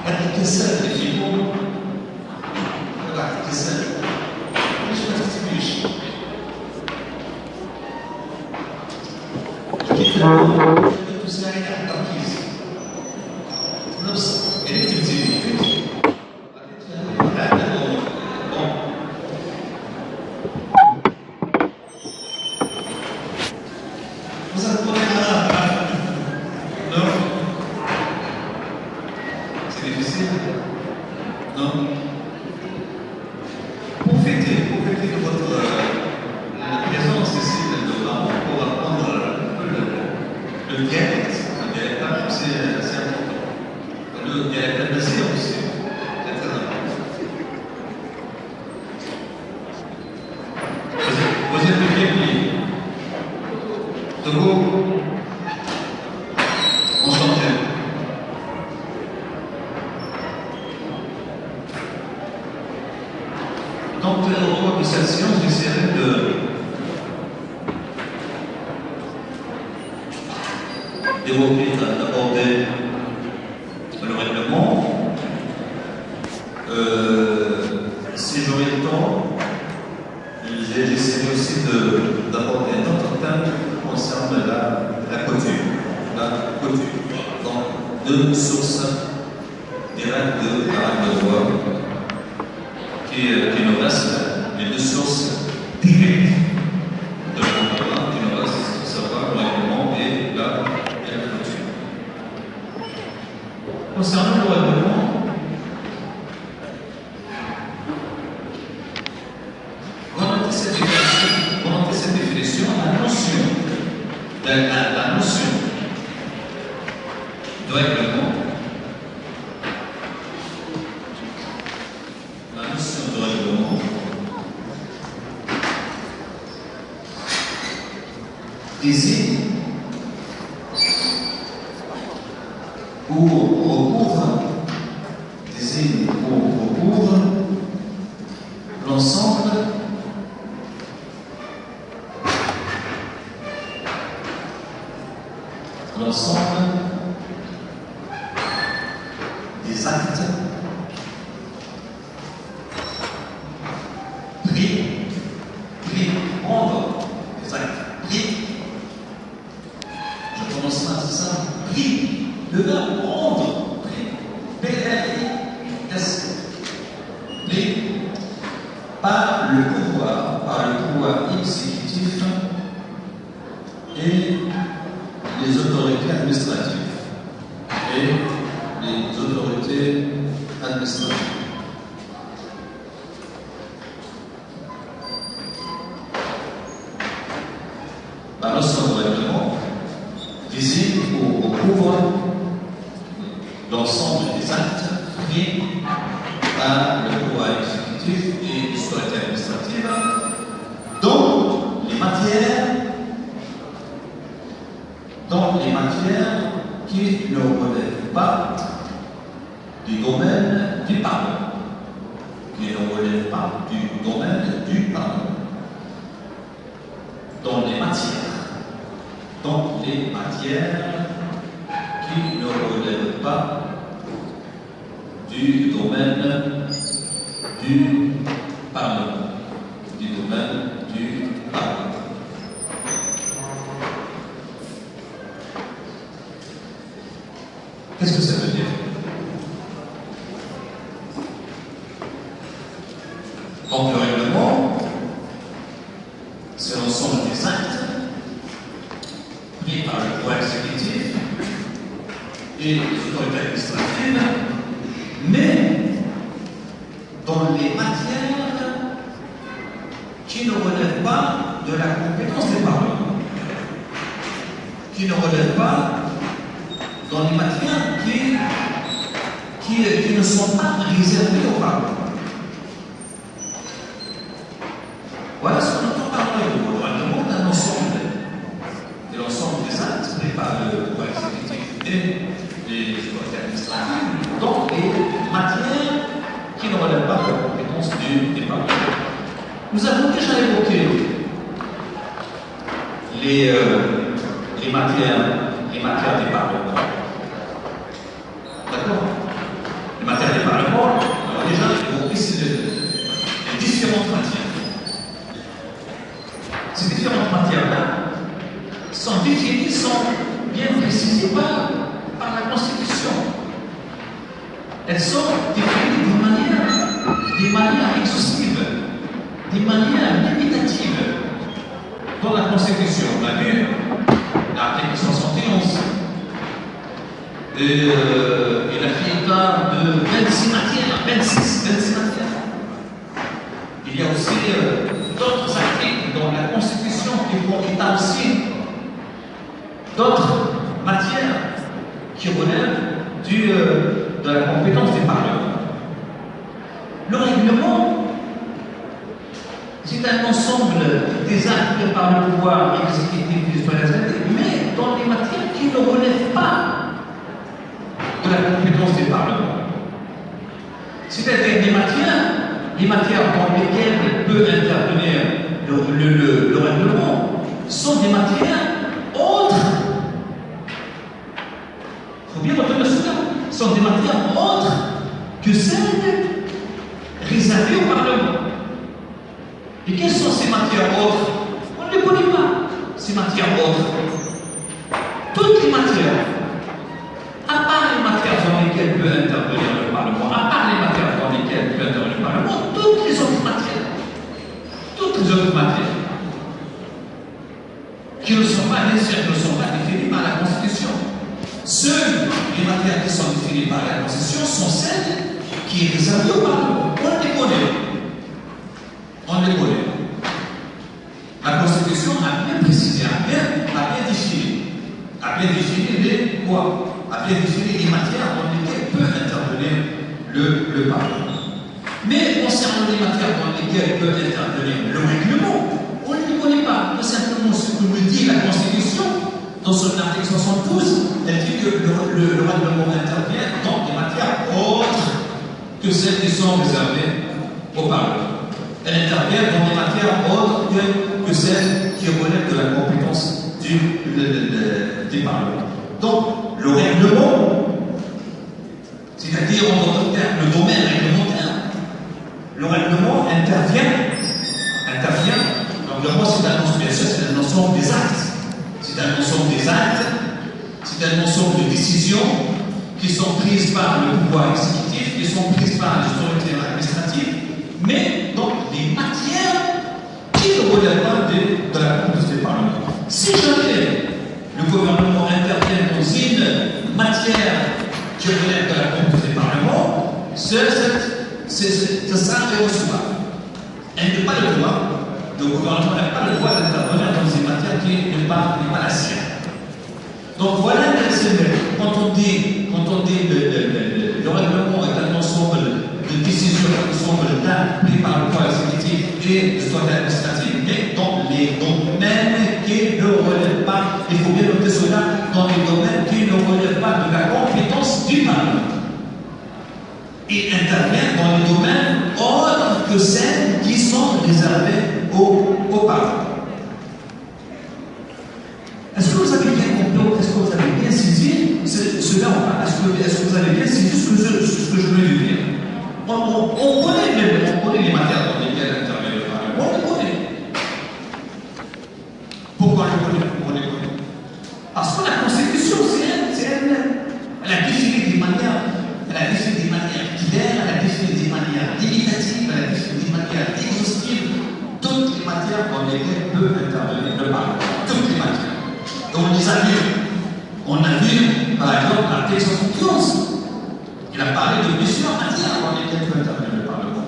الكسل اللي فيكم واحد الكسل ليش ما تكتبيش؟ الكتابة تساعد على التركيز نفس اللي كتبتي فيه هذا هو Non. Profitez de votre présence ici de parents pour apprendre un peu le dialecte. Le dialecte, c'est important. Le dialecte basé aussi, c'est très important. Vous êtes bien plié. Togo, enchanté. Donc, au cours de cette séance, j'essaierai d'évoquer, d'aborder le règlement. Si j'aurai le temps, j'essaierai aussi d'aborder un autre thème qui concerne la coutume. La coutume. Donc, deux sources directes de la règle de droit. Qui nous reste les deux sources directes de la droit qui nous reste, savoir le règlement et la coutume. Concernant le règlement, on a cette définition, la notion de règlement. Désigne ou recouvre l'ensemble des actes pris, prendre des actes pris. Je prononce ça, c'est ça, pris, le verbe prendre, pris, P-R-I-S, pris par le pouvoir exécutif et les autorités administratives. La notion de règlement désigne ou recouvre l'ensemble des actes pris par le pouvoir exécutif et les autorités administratives dans les matières qui ne relèvent pas du domaine du Parlement. Dans les matières qui ne relèvent pas du domaine du Parlement. Qu'est-ce que ça veut dire? Donc le règlement, c'est l'ensemble des actes pris par le pouvoir exécutif et les autorités administratives, mais dans les matières qui ne relèvent pas de la compétence des parlements, qui ne relèvent pas dans les matières qui ne sont pas réservées au Parlement. Voilà ce qu'on entend par le règlement d'un ensemble, de l'ensemble des actes pris par le pouvoir exécutif et les autorités administratives dans les matières qui ne relèvent pas de la compétence du Parlement. Nous avons déjà évoqué les matières des Parlements. D'accord? Les elles sont définies d'une manière exhaustive, d'une manière limitative dans la Constitution. On a vu l'article 71. Il a fait état de 26 matières, 26 matières. Il y a aussi d'autres articles dans la Constitution qui font état aussi d'autres matières qui relèvent de la compétence du Parlement. Le règlement, c'est un ensemble des actes par le pouvoir exécutif du citoyen, mais dans les matières qui ne relèvent pas de la compétence du Parlement. C'est-à-dire les matières dans lesquelles peut intervenir le règlement sont des matières autres. Il faut bien retenir cela. Sont des matières autres que celles réservées au Parlement. Et quelles sont ces matières autres? On ne les connaît pas, ces matières autres. Toutes les matières, à part les matières dans lesquelles peut intervenir le Parlement, à part les matières dans lesquelles peut intervenir le Parlement, toutes les autres matières, qui ne sont pas définies par la Constitution. Seules les matières qui sont définies par la Constitution sont celles qui sont réservées au Parlement. On les connaît. La Constitution a bien précisé, a bien défini les quoi? A bien défini les matières dans lesquelles peut intervenir le Parlement. Mais concernant les matières dans lesquelles peut intervenir le règlement, on ne les connaît pas. Tout simplement ce que nous dit la Constitution, dans son article 72, elle dit que le règlement intervient dans des matières autres que celles qui sont réservées au Parlement. Elle intervient dans des matières autres que celles qui relèvent de la compétence du Parlement. Donc, le règlement, c'est-à-dire en d'autres termes, le domaine réglementaire, le règlement intervient. Donc, le règlement, c'est un ensemble des actes. C'est un ensemble de décisions qui sont prises par le pouvoir exécutif, qui sont prises par les autorités administratives, mais dans des matières qui ne relèvent pas de la compétence du Parlement. Si jamais le gouvernement intervient dans une matière qui relève de la compétence du Parlement, ça sera irrecevable. Elle n'a pas le droit, le gouvernement n'a pas le droit d'intervenir dans une matière qui n'est pas la sienne. Donc voilà, quand on dit le règlement est un ensemble de décisions, un ensemble d'actes pris par le pouvoir exécutif et le pouvoir administratif, mais dans les domaines qui ne relèvent pas, il faut bien noter cela, dans les domaines qui ne relèvent pas de la compétence du Parlement. Il intervient dans les domaines autres que celles qui sont réservées au Parlement. Est-ce que vous avez bien compris, est-ce que vous avez bien saisi cela ou pas? Est-ce que vous avez bien saisi ce que je veux dire? On connaît les matières dans lesquelles intervient le Parlement. On les connaît. Pourquoi on les connaît? Parce que la Constitution, c'est elle-même. Elle a défini des manières claires, elle a défini des manières limitatives, elle a défini des manières exhaustives, toutes les matières dans lesquelles peut intervenir le Parlement. Toutes les matières. On les a vues. On a vu, par exemple, l'article 71. Il a parlé de plusieurs matières dans lesquelles peut intervenir le Parlement.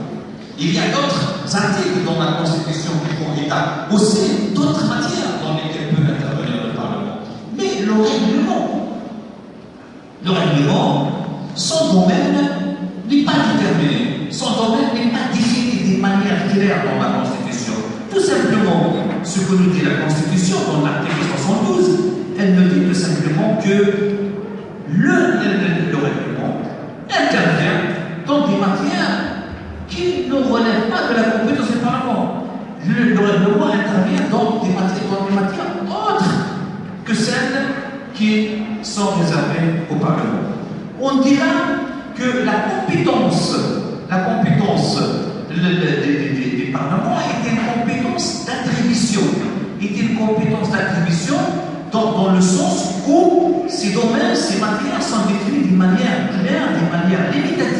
Il y a d'autres articles dans la Constitution qui font état aussi d'autres matières dans lesquelles peut intervenir le Parlement. Mais le règlement, son domaine n'est pas déterminé. Son domaine n'est pas défini de manière claire dans la Constitution. Tout simplement, ce que nous dit la Constitution dans l'article 72, elle nous dit tout simplement que le règlement intervient dans des matières qui ne relèvent pas de la compétence du Parlement. Le règlement intervient dans des matières autres que celles qui sont réservées au Parlement. On dira que la compétence des parlements est une compétence d'attribution. Dans le sens où ces domaines, ces matières sont définies d'une manière claire, d'une manière limitative.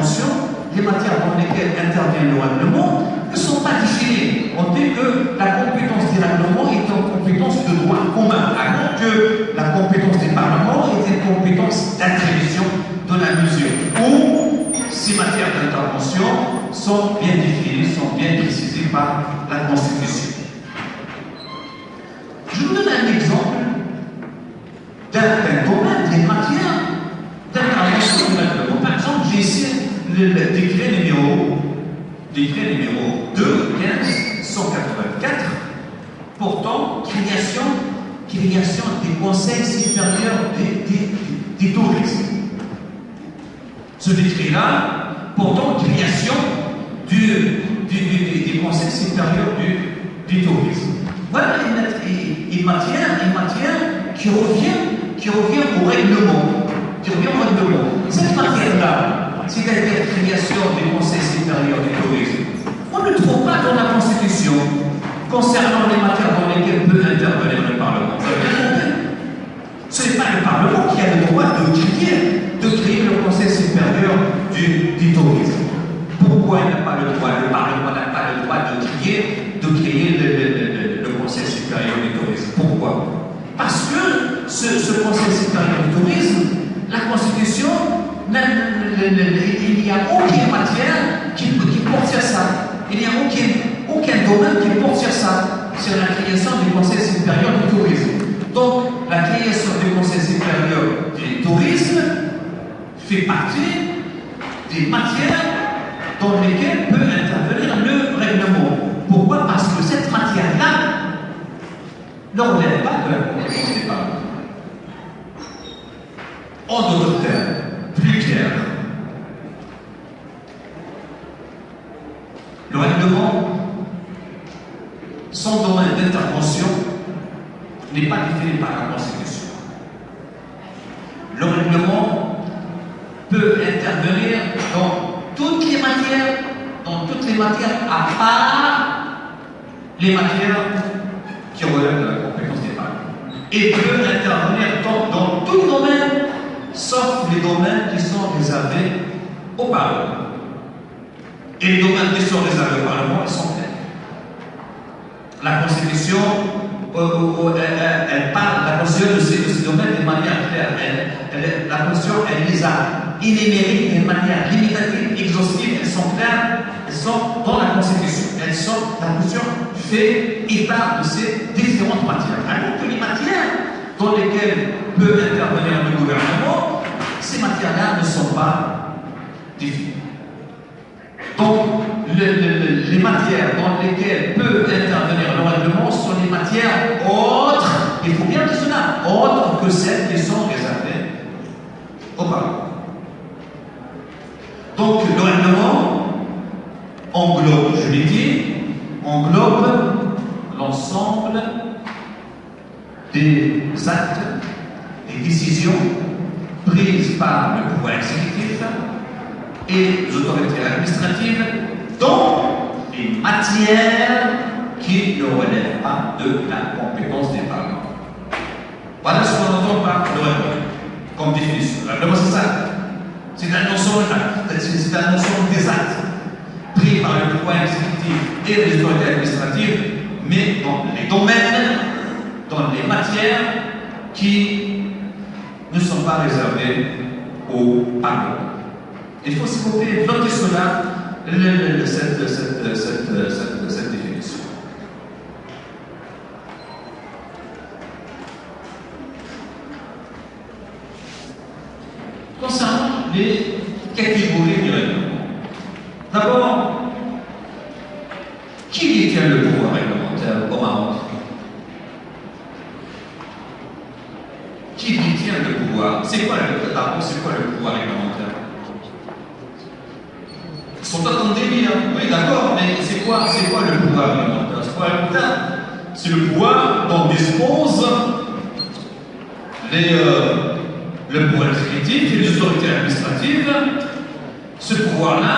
d'intervention, les matières dans lesquelles intervient le règlement, ne sont pas définies. On dit que la compétence des règlements est une compétence de droit commun, alors que la compétence des parlements est une compétence d'attribution de la mesure, où ces matières d'intervention sont bien définies, sont bien précisées par la Constitution. Je vous donne un exemple d'un domaine des matières d'intervention du règlement. Par exemple, j'ai ici le décret numéro 2-15-184 portant création des conseils supérieurs des tourismes. Ce décret-là portant création des conseils supérieurs du tourisme. Voilà une matière qui revient au règlement. Cette matière-là, c'est-à-dire création des conseils supérieurs du tourisme, on ne le trouve pas dans la Constitution concernant les matières dans lesquelles peut intervenir le Parlement. Ce n'est pas le Parlement qui a le droit de créer le conseil supérieur du tourisme. Pourquoi il n'a pas le droit? Le Parlement n'a pas le droit de créer le conseil supérieur du tourisme. Pourquoi? Parce que ce conseil supérieur du tourisme, la Constitution, il n'y a aucune matière qui porte sur ça. Il n'y a aucun domaine qui porte sur ça, sur la création du Conseil supérieur du tourisme. Donc, la création du Conseil supérieur du tourisme fait partie des matières dans lesquelles peut intervenir le règlement. Pourquoi? Parce que cette matière-là ne relève pas de la compétence des parlements. En d'autres termes, plus clair, le règlement, son domaine d'intervention n'est pas défini par la Constitution. Le règlement peut intervenir dans toutes les matières, à part les matières qui relèvent de la compétence des parlements. Et peut intervenir dans tout domaine, sauf les domaines qui sont réservés au Parlement. Et les domaines qui sont réservés au Parlement, ils sont clairs. La Constitution, elle parle, la Constitution de ces domaines de manière claire. La Constitution, elle les a énumérés de manière limitative, exhaustive, elles sont claires, elles sont dans la Constitution. La Constitution fait état de ces différentes matières. Alors que les matières dans lesquelles peut intervenir le gouvernement, ces matières-là ne sont pas définies. Donc, les matières dans lesquelles peut intervenir le règlement sont les matières autres, il faut bien dire cela, autres que celles qui sont réservées au Parlement. Donc, le règlement englobe, je l'ai dit, l'ensemble des actes, des décisions prises par le pouvoir exécutif et les autorités administratives dans les matières qui ne relèvent pas de la compétence des parlements. Voilà ce qu'on entend par le règlement comme définition. Le règlement, c'est ça. C'est un ensemble des actes pris par le pouvoir exécutif et les autorités administratives, mais dans les domaines, dans les matières qui ne sont pas réservées au Parlement. Il faut s'il vous plaît noter cela, cette définition. Concernant les catégories du règlement, d'abord, qui détient le pouvoir réglementaire au Maroc? Qui détient le pouvoir? C'est quoi le pouvoir réglementaire? Ils sont attendus bien. Oui, d'accord, mais c'est quoi le pouvoir réglementaire? C'est le pouvoir dont dispose le pouvoir exécutif et les autorités administratives. Ce pouvoir-là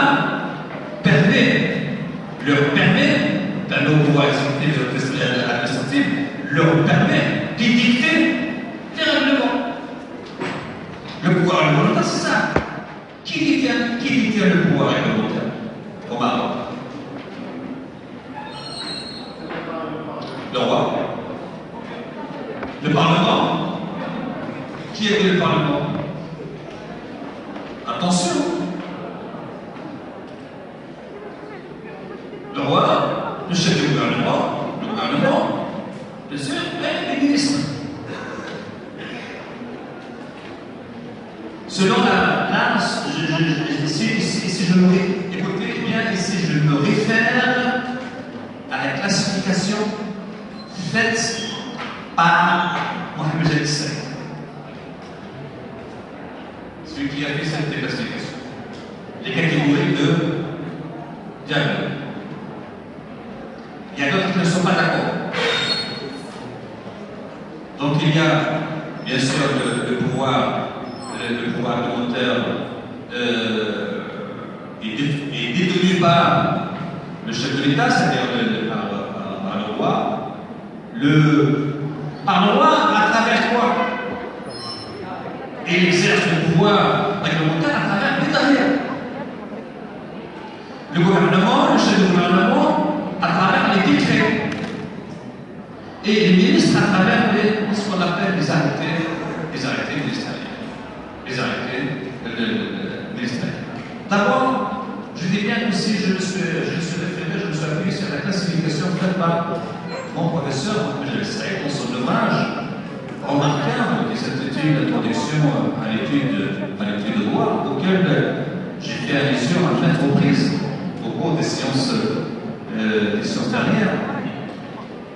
leur permet, dans nos pouvoirs exécutifs et les autorités administratives, leur permet d'édicter des règlements. Le pouvoir réglementaire, c'est ça. Qui détient le Qui était le Parlement? Attention! Le roi, le chef du gouvernement, bien sûr, et les ministres. Selon là, si je me écoutez bien, ici je me réfère à la classification faite par Mohamed El-Sayed, celui qui a fait cette classification. Les catégories de dialogue. Il y a d'autres qui ne sont pas d'accord. Donc il y a bien sûr le pouvoir réglementaire est détenu par le chef de l'État, c'est-à-dire par le roi. Par le roi, à travers quoi? Et il exerce le pouvoir réglementaire à travers l'État. Le gouvernement, le chef du gouvernement, à travers les décrets. Et les ministres à travers ce qu'on appelle les arrêtés ministériels. Les arrêtés ministériels. D'abord, je dis bien que si je me suis appuyé sur la classification faite par mon professeur Mohamed El-Sayed dans son ouvrage remarquable qui s'intitule Introduction à l'étude de droit, auquel j'ai fait allusion à maintes reprises au cours des séances dernières.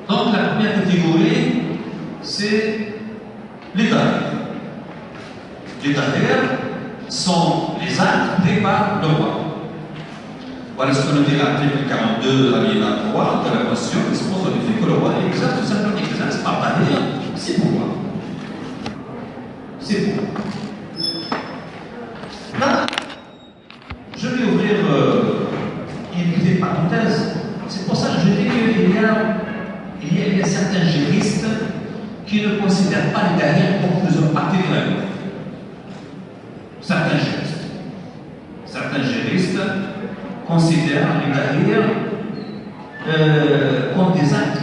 Donc la première catégorie, c'est les tahrir. Les tahrir sont les actes pris par le roi. Voilà ce que nous dit l'article 42 de l'alinéa 3 de la Constitution, qui se modifie que le roi exerce tout simplement l'exerce par tahrir, c'est pourquoi. C'est pourquoi. Là, je vais ouvrir une petite parenthèse. C'est pour ça que je dis qu'il y a certains juristes qui ne considèrent pas les tahrir comme faisant partie de la loi. Certains juristes considèrent les tahrir comme des actes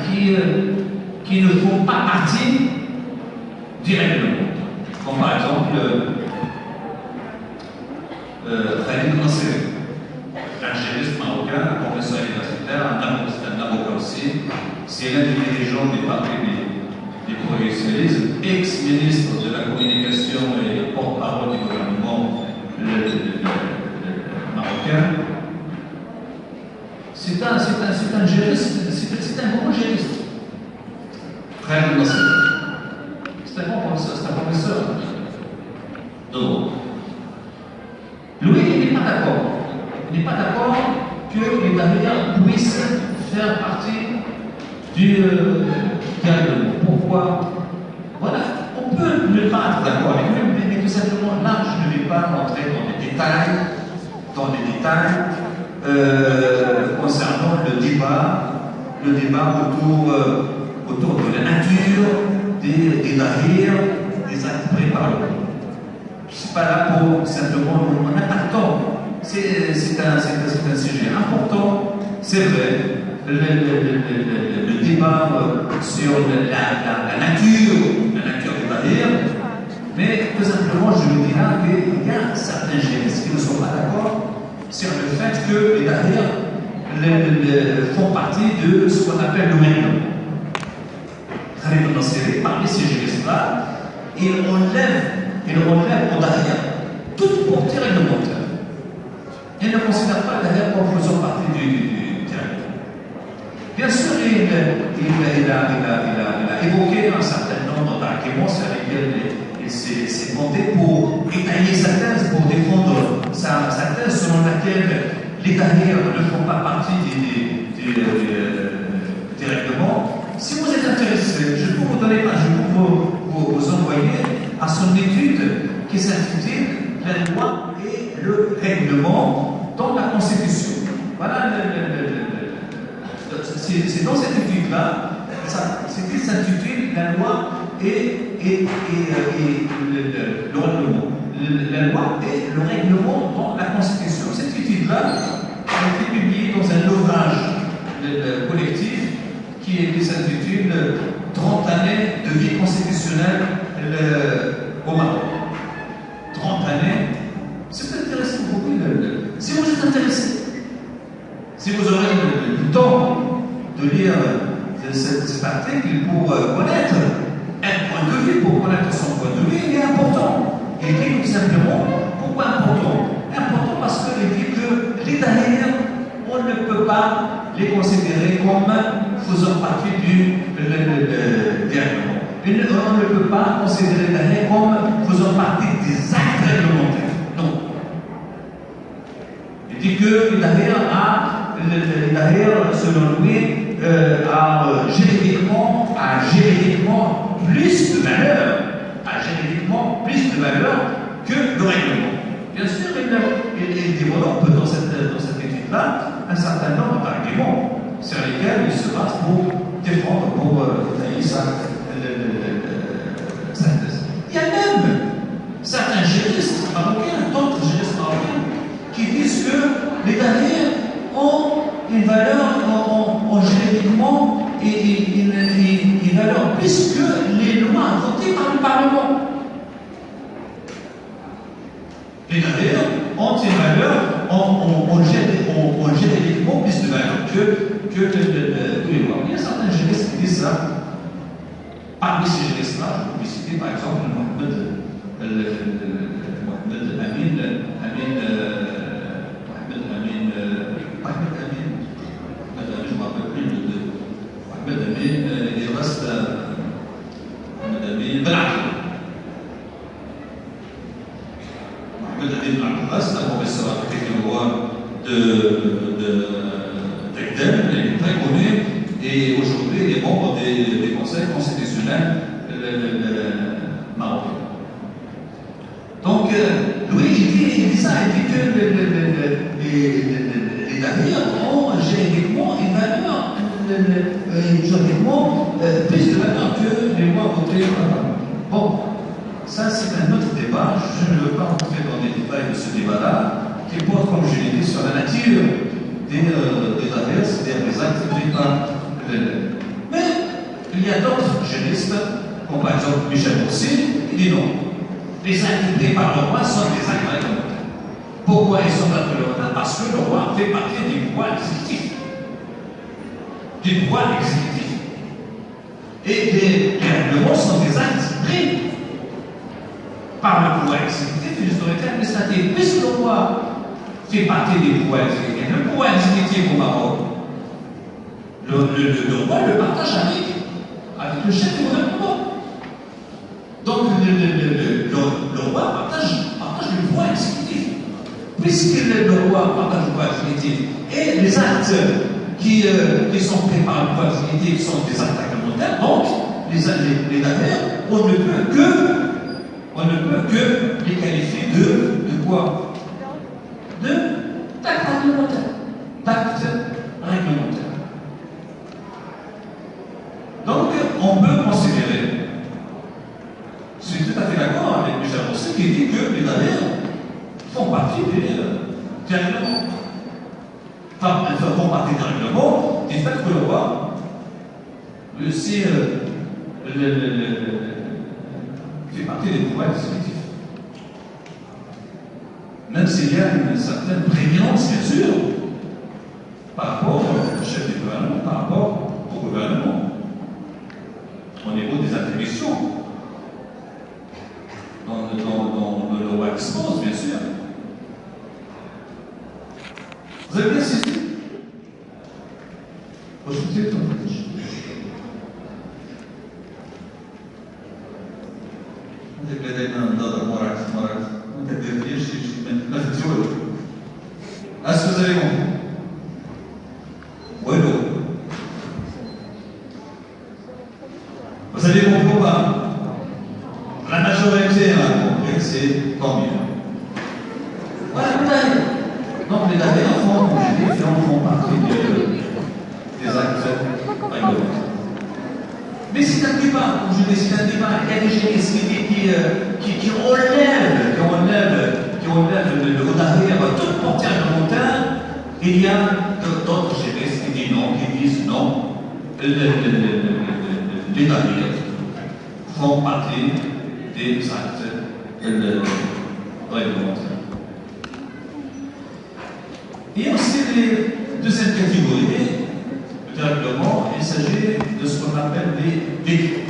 qui ne font pas partie du règlement. Comme par exemple Khalid Nasser, un juriste marocain, un professeur universitaire, un avocat aussi. C'est l'un des dirigeants des partis des progressistes, ex-ministre de la communication et porte-parole du gouvernement marocain. C'est un juriste, c'est un bon juriste. Khalid Nasser. C'est un bon professeur, c'est un professeur de droit. Lui, il n'est pas d'accord. Il n'est pas d'accord que les tahrir puissent faire partie du règlement. Pourquoi? Voilà, on peut ne pas être d'accord avec lui, mais tout simplement, là, je ne vais pas rentrer dans les détails concernant le débat autour de la nature des tahrir, des actes pris par le roi. Je ne suis pas là pour simplement en attaquant. C'est un sujet important, c'est vrai. Le débat sur la nature des tahrir, mais tout simplement, je vous dirais qu'il y a certains juristes qui ne sont pas d'accord sur le fait que les tahrir font partie de ce qu'on appelle le règlement. Khalid Nasser, parmi ces juristes-là, il enlève au tahrir toute portée réglementaire. Il ne considère pas le tahrir comme faisant partie du règlement. Bien sûr, il a évoqué un certain nombre d'arguments sur lesquels il s'est fondé pour étayer sa thèse, pour défendre sa thèse selon laquelle les tahrir ne font pas partie des règlements. Si vous êtes intéressé, je peux vous envoyer à son étude qui s'intitule La loi et le règlement dans la Constitution. Voilà, c'est dans cette étude-là, qui s'intitule La loi et le règlement. La loi et le règlement dans la Constitution. Cette étude-là a été publiée dans un ouvrage collectif qui s'intitule 30 années de vie constitutionnelle au Maroc. Si vous aurez le temps de lire cet article pour connaître un point de vue, pour connaître son point de vue, il est important. Il dit tout simplement pourquoi important. Important parce qu'il dit que les Dahirs, on ne peut pas les considérer comme faisant partie du règlement. On ne peut pas considérer les Dahirs comme faisant partie des actes réglementaires. Non. Il dit que les Dahirs, selon lui, a juridiquement plus de valeur, que le règlement. Bien sûr, il développe dans cette étude-là un certain nombre d'arguments sur lesquels il se base pour défendre, pour détailler sa thèse. Il y a même certains juristes marocains, d'autres juristes marocains, qui disent que les Dahirs ont une valeur juridiquement et une valeur plus que les lois votées par le Parlement. Les Dahirs ont une valeur juridiquement plus de valeur que les lois. Il y a certains juristes qui disent ça. Parmi ces juristes-là, je peux citer par exemple Mohamed Amin, je ne me rappelle plus de Mohamed Amin, il reste Mohamed Amin Belaki. Mohamed Amin Belaki, c'est un professeur de droit d'Agdem, il est très connu, et aujourd'hui il est membre des conseils constitutionnels marocains. Donc, lui, il dit ça, il dit que les Dahirs ont juridiquement une valeur, plus de valeur que les lois votées par le Parlement. Bon, ça c'est un autre débat, je ne veux pas rentrer dans les détails de ce débat-là, qui porte, comme je l'ai dit, sur la nature des Dahirs, c'est-à-dire des actes faits par le. Mais il y a d'autres juristes, comme par exemple Michel Boursier, qui dit non. Les actes pris par le roi sont des actes réglementaires. Pourquoi ils sont actes réglementaires? Parce que le roi fait partie du pouvoir exécutif. Et les règlements sont des actes pris par le pouvoir exécutif et les autorités administratives. Puisque le roi fait partie du pouvoir exécutif, le pouvoir exécutif au Maroc, le roi le partage avec le chef du gouvernement. Donc le roi partage le pouvoir exécutif. Puisque le roi partage le pouvoir exécutif et les actes qui sont pris par le pouvoir exécutif sont des actes réglementaires, donc les Dahirs, on ne peut que les qualifier de quoi? D'actes réglementaires. Donc on peut considérer, je suis tout à fait d'accord avec Michel Boursier qui dit que les Dahirs font partie des règlements. Font partie des règlements du fait que le roi aussi fait partie des pouvoirs exécutifs. Même s'il y a une certaine prééminence, bien sûr, par rapport au chef du gouvernement, par rapport au gouvernement, au niveau des attributions, dans le roi expose, bien sûr. Vous avez bien saisi? Aujourd'hui, est-ce que vous avez compris? Oui, non. Vous avez compris ou pas? La majorité a compris, c'est tant mieux. Voilà, les Dahirs. Donc les Dahirs font, comme je dis, font partie des actes réglementaires. Mais c'est un débat, comme je dis, c'est un débat. Il y a des juristes qui relèvent le Dahir toute portée réglementaire. Il y a d'autres juristes qui disent non, les Dahirs font partie des actes réglementaires. Il y a aussi deuxième catégorie de règlement, il s'agit de ce qu'on appelle les décrets.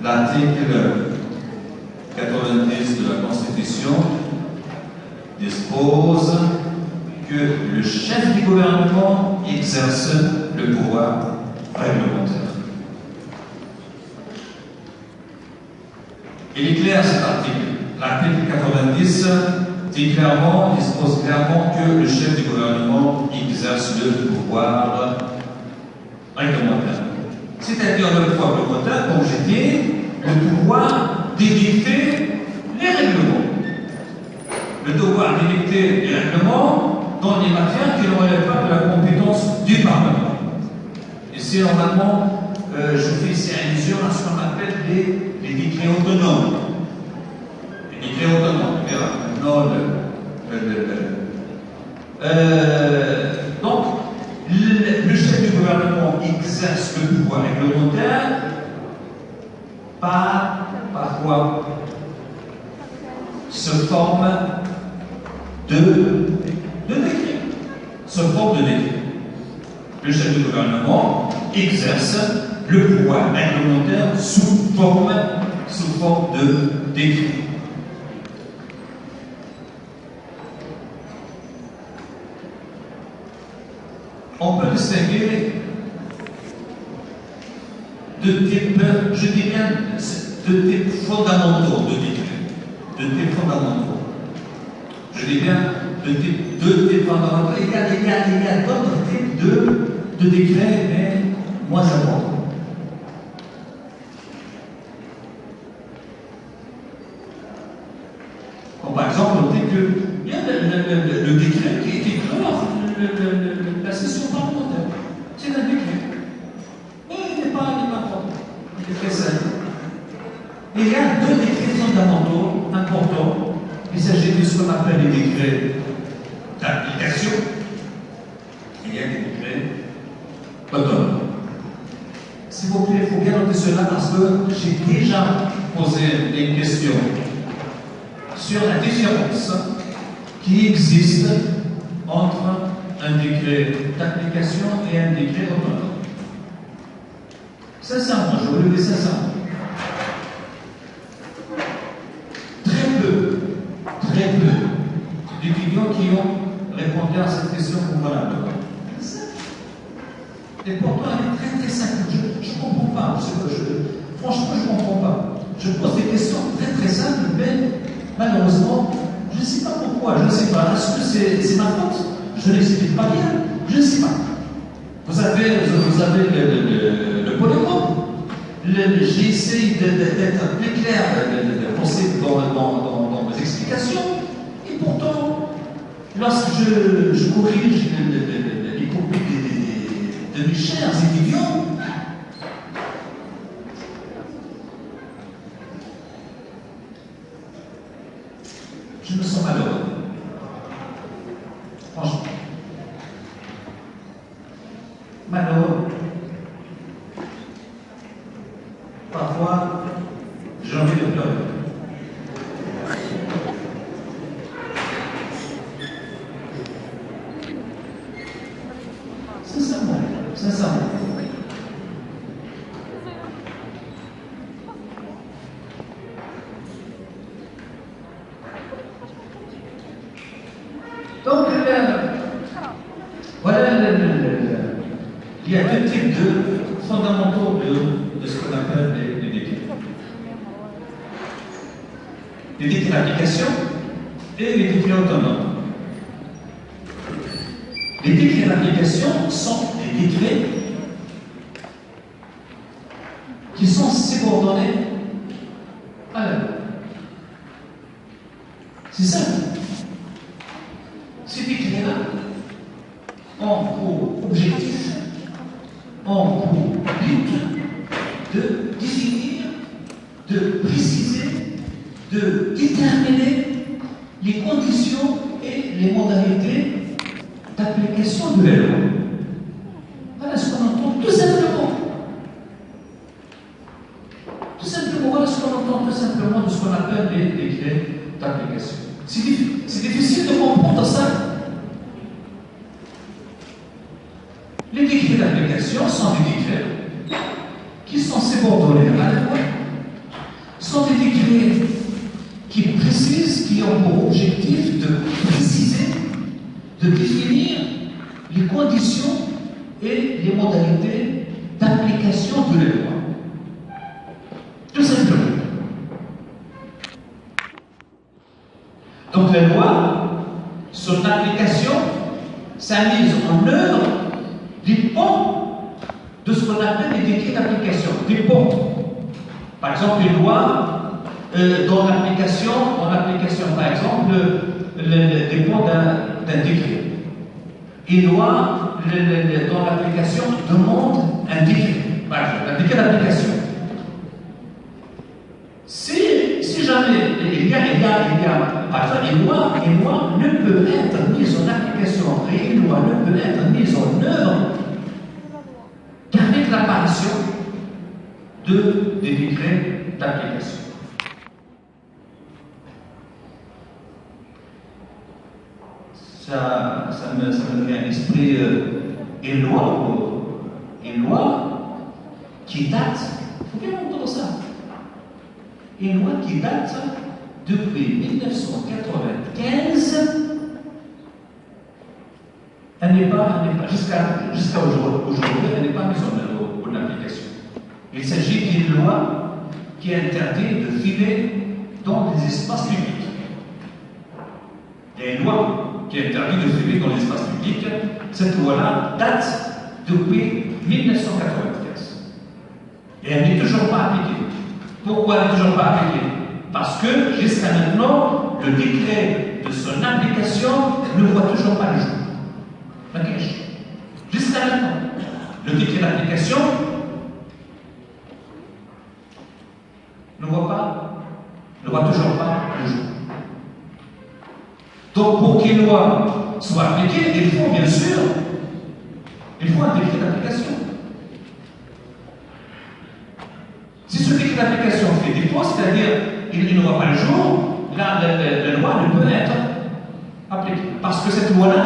L'article 90 de la Constitution dispose que le chef du gouvernement exerce le pouvoir réglementaire. Il est clair cet article. L'article 90 dispose clairement que le chef du gouvernement exerce le pouvoir réglementaire. C'est-à-dire le pouvoir réglementaire, comme j'ai dit, le pouvoir d'édicter les règlements. Le devoir d'édicter les règlements dans les matières qui ne relèvent pas de la compétence du Parlement. Ici, normalement, je fais ici allusion à ce qu'on appelle les décrets autonomes. Les décrets autonomes, non donc, le chef du gouvernement exerce le pouvoir réglementaire par quoi? Sous forme de décret. Sous forme de décret. Le chef du gouvernement exerce le pouvoir réglementaire sous forme de décret. On peut distinguer deux types, je dis bien, deux types fondamentaux de décrets. Deux types fondamentaux. Je dis bien deux types fondamentaux. Il y a d'autres types de décrets, mais moins importants. Bon, par exemple, on dit qu'il y a le décret qui clore la session parlementaire. C'est un décret. Mais il n'est pas important. Il est très simple. Il y a deux décrets fondamentaux importants. Il s'agit de ce qu'on appelle les décrets d'application. Il y a des décrets autonomes. S'il vous plaît, il faut bien noter cela parce que j'ai déjà posé des questions sur la différence qui existe entre un décret d'application et un décret autonome. Sincèrement, je vous le dis sincèrement. Très peu d'étudiants qui ont répondu à cette question pour voilà. Et pourtant, elle est très simple. Je ne comprends pas. Franchement, je ne comprends pas. Je pose des questions très simples, mais malheureusement, je ne sais pas pourquoi. Je ne sais pas. Est-ce que c'est ma faute? Je ne l'explique pas bien. Je ne sais pas. Vous avez le polygone. J'ai essayé d'être plus clair possible dans mes explications. Et pourtant, lorsque je corrige les copies de mes chers étudiants, je me sens malheureux. Franchement. Malheureux. Parfois, j'ai envie de pleurer. Sincèrement. Donc, voilà, il y a deux types de fondamentaux de ce qu'on appelle les décrets. Les décrets d'application et les décrets autonomes. Les décrets d'application sont des décrets qui sont subordonnés à la loi. C'est simple. Ces décrets-là ont pour objectif, ont pour but de définir, de préciser, de déterminer les conditions et les modalités d'application de la loi. Voilà ce qu'on entend tout simplement. Tout simplement, voilà ce qu'on entend tout simplement de ce qu'on appelle les décrets d'application. C'est difficile de comprendre ça d'application sont des décrets qui sont subordonnés à la loi, sont des décrets qui précisent, qui ont pour objectif de préciser, de définir les conditions et les modalités d'application de la loi. Tout simplement. Donc la loi, son application, sa mise en œuvre dépend de ce qu'on appelle les décrets d'application. Dépend. Par exemple, une loi dont l'application, par exemple, dépend d'un décret. Une loi dont l'application demande un décret. Par exemple, un décret d'application. Si jamais il y a par exemple, une loi ne peut être mise en application et une loi ne peut être mise en œuvre qu'avec l'apparition des décrets d'application. Ça me vient à l'esprit une loi qui date, il faut bien entendre ça, une loi qui date depuis 1995, elle n'est pas jusqu'à aujourd'hui, elle n'est pas mise en œuvre pour l'application. Il s'agit d'une loi qui interdit de filer dans les espaces publics. Il y a une loi qui interdit de filer dans l'espace public. Cette loi-là date depuis 1995. Et elle n'est toujours pas appliquée. Pourquoi elle n'est toujours pas appliquée? Parce que jusqu'à maintenant, le décret de son application ne voit toujours pas le jour. Jusqu'à maintenant, le décret d'application ne voit toujours pas le jour. Donc, pour qu'une loi soit appliquée, il faut bien sûr, un décret d'application. Si ce décret d'application fait défaut, c'est-à-dire il ne voit pas le jour, la loi ne peut être appliquée. Parce que cette loi-là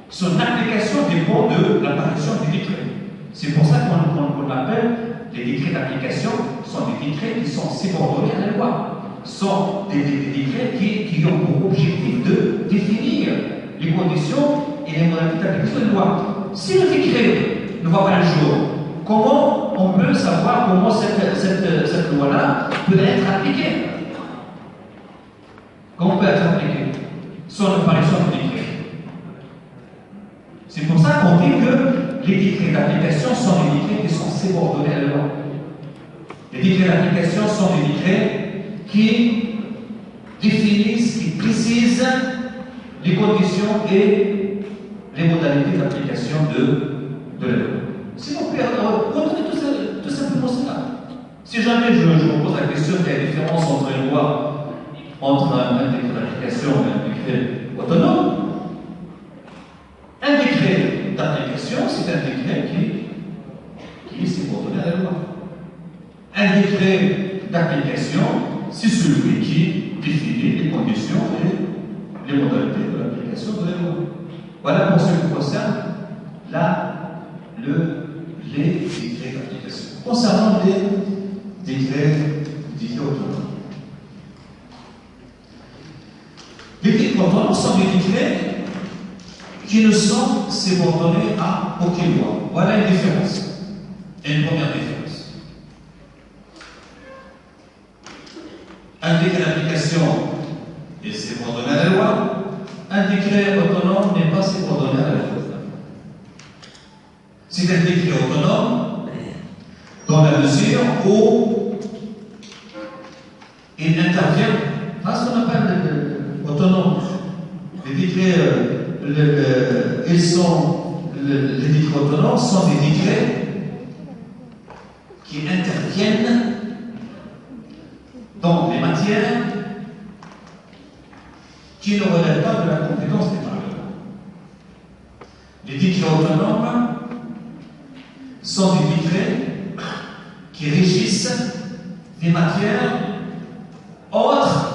son application dépend de l'apparition des décrets. C'est pour ça qu'on appelle les décrets d'application, sont des décrets qui sont subordonnés à la loi. Sont des décrets qui ont pour objectif de définir les conditions et les modalités d'application de la loi. Si le décret ne voit pas le jour, comment on peut savoir comment cette loi-là peut être appliquée? Comment peut être appliquée? Sans l'apparition du décret. C'est pour ça qu'on dit que les décrets d'application sont des décrets qui sont subordonnés à la loi. Les décrets d'application sont des décrets qui définissent, qui précisent les conditions et les modalités d'application de la loi. Si vous pouvez retenez tout simplement cela. Si jamais je vous pose la question quelle est la différence entre une loi, entre un décret d'application et un décret autonome, un décret d'application, c'est un décret qui est subordonné à la loi. Un décret d'application, c'est celui qui définit les conditions et les modalités de l'application de la loi. Voilà pour ce qui concerne les décrets d'application. Concernant les décrets autonomes. Les décrets autonomes sont des décrets qui ne sont subordonnés à aucune loi. Voilà une différence. Et une première différence. Un décret d'application est subordonné à la loi. Un décret autonome n'est pas subordonné à la loi. C'est un décret autonome dans la mesure où il intervient à ce qu'on appelle autonome. Les décrets, les décrets autonomes sont des décrets qui interviennent dans les matières qui ne relèvent pas de la compétence des parlements. Les décrets autonomes sont des décrets qui régissent des matières autres,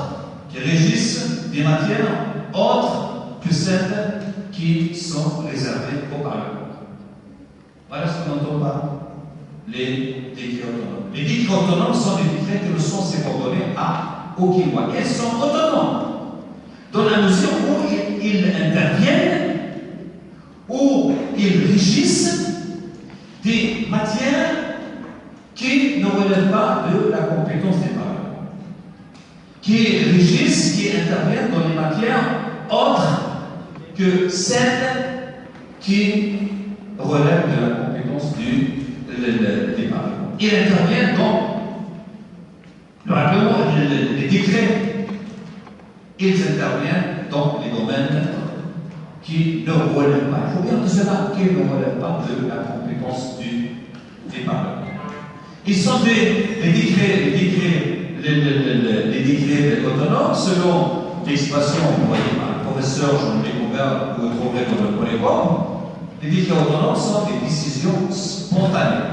que celles qui sont réservées au Parlement. Voilà ce qu'on entend par les décrets autonomes. Les décrets autonomes sont des décrets que le sont subordonnés à aucune loi. Ils sont autonomes dans la mesure où ils interviennent, où ils régissent des matières qui ne relèvent pas de la compétence des parlements, qui régissent, qui interviennent dans les matières autres que celles qui relèvent de la compétence des parlements. Ils interviennent dans le règlement, les décrets, ils interviennent dans les domaines qui ne relèvent pas, il faut bien que cela, qui ne relèvent pas de la compétence des parlements. Ils sont des décrets autonomes, selon l'expression employée par le professeur Jean-Louis Combert, que vous trouverez dans le Polycom. Les décrets autonomes sont des décisions spontanées,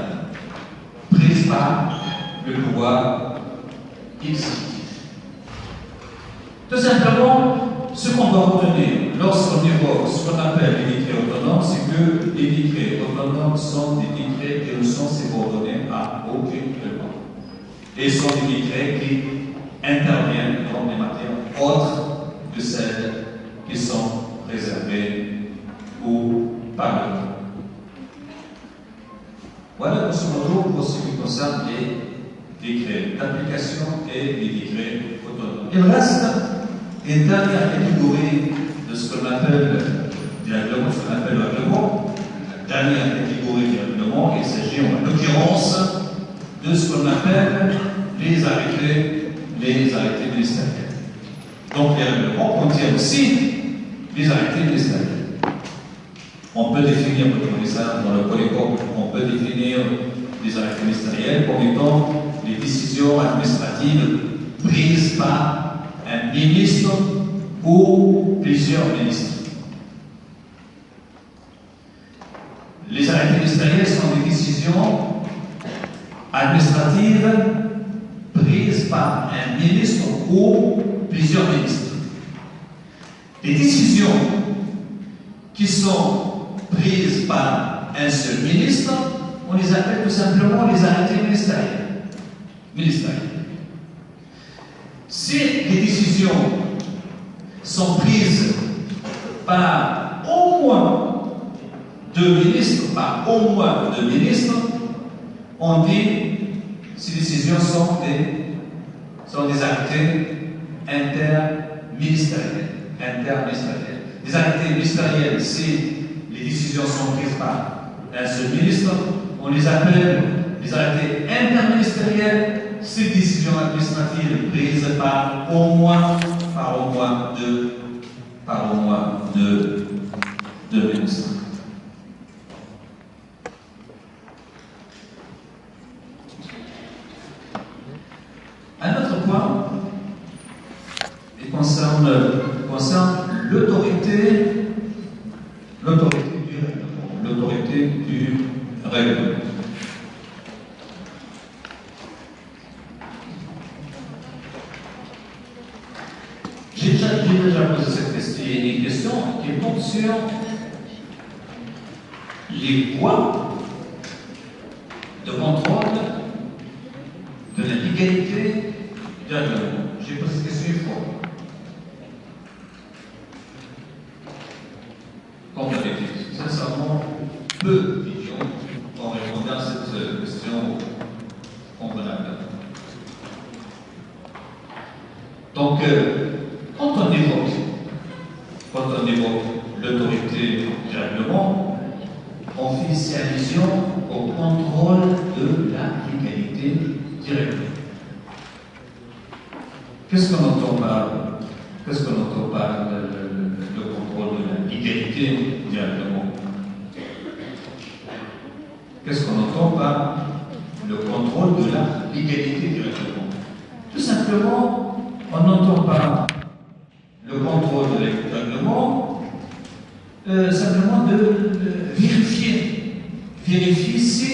prises par le pouvoir exécutif. Tout simplement, ce qu'on doit retenir lorsqu'on évoque ce qu'on appelle les décrets autonomes, c'est que les décrets autonomes sont des décrets qui ne sont subordonnés à aucune loi. Et sont des décrets qui interviennent dans des matières autres que celles qui sont réservées au Parlement. Voilà, grosso modo, pour ce qui concerne les décrets d'application et les décrets autonomes. Il reste une dernière catégorie de ce qu'on appelle du règlement, ce qu'on appelle le règlement. La dernière catégorie du règlement, il s'agit en l'occurrence de ce qu'on appelle les arrêtés ministériels. Donc les règlements contiennent aussi les arrêtés ministériels. On peut définir, vous connaissez ça dans le Polycom, on peut définir les arrêtés ministériels comme étant les décisions administratives prises par un ministre ou plusieurs ministres. Les arrêtés ministériels sont des décisions administratives prises par un ministre ou plusieurs ministres. Les décisions qui sont prises par un seul ministre, on les appelle tout simplement les arrêtés ministériels. Si les décisions sont prises par au moins deux ministres, on dit ces décisions sont des arrêtés interministériels. Les arrêtés ministériels, si les décisions sont prises par un seul ministre, on les appelle les arrêtés interministériels. Ces décisions administratives prises par au moins deux ministres. Un autre point concerne l'autorité du règlement. J'ai déjà posé cette question qui porte sur les voies de contrôle de la légalité du règlement. J'ai posé cette question une fois. Sincèrement, peu de visions ont répondu à cette question convenable. Donc, quand on évoque l'autorité du règlement, on fait ici allusion au contrôle de la légalité du règlement. Qu'est-ce qu'on entend par le contrôle de la légalité du règlement? Qu'est-ce qu'on entend par le contrôle de la légalité du règlement? Tout simplement, on n'entend pas le contrôle de règlement simplement de vérifier si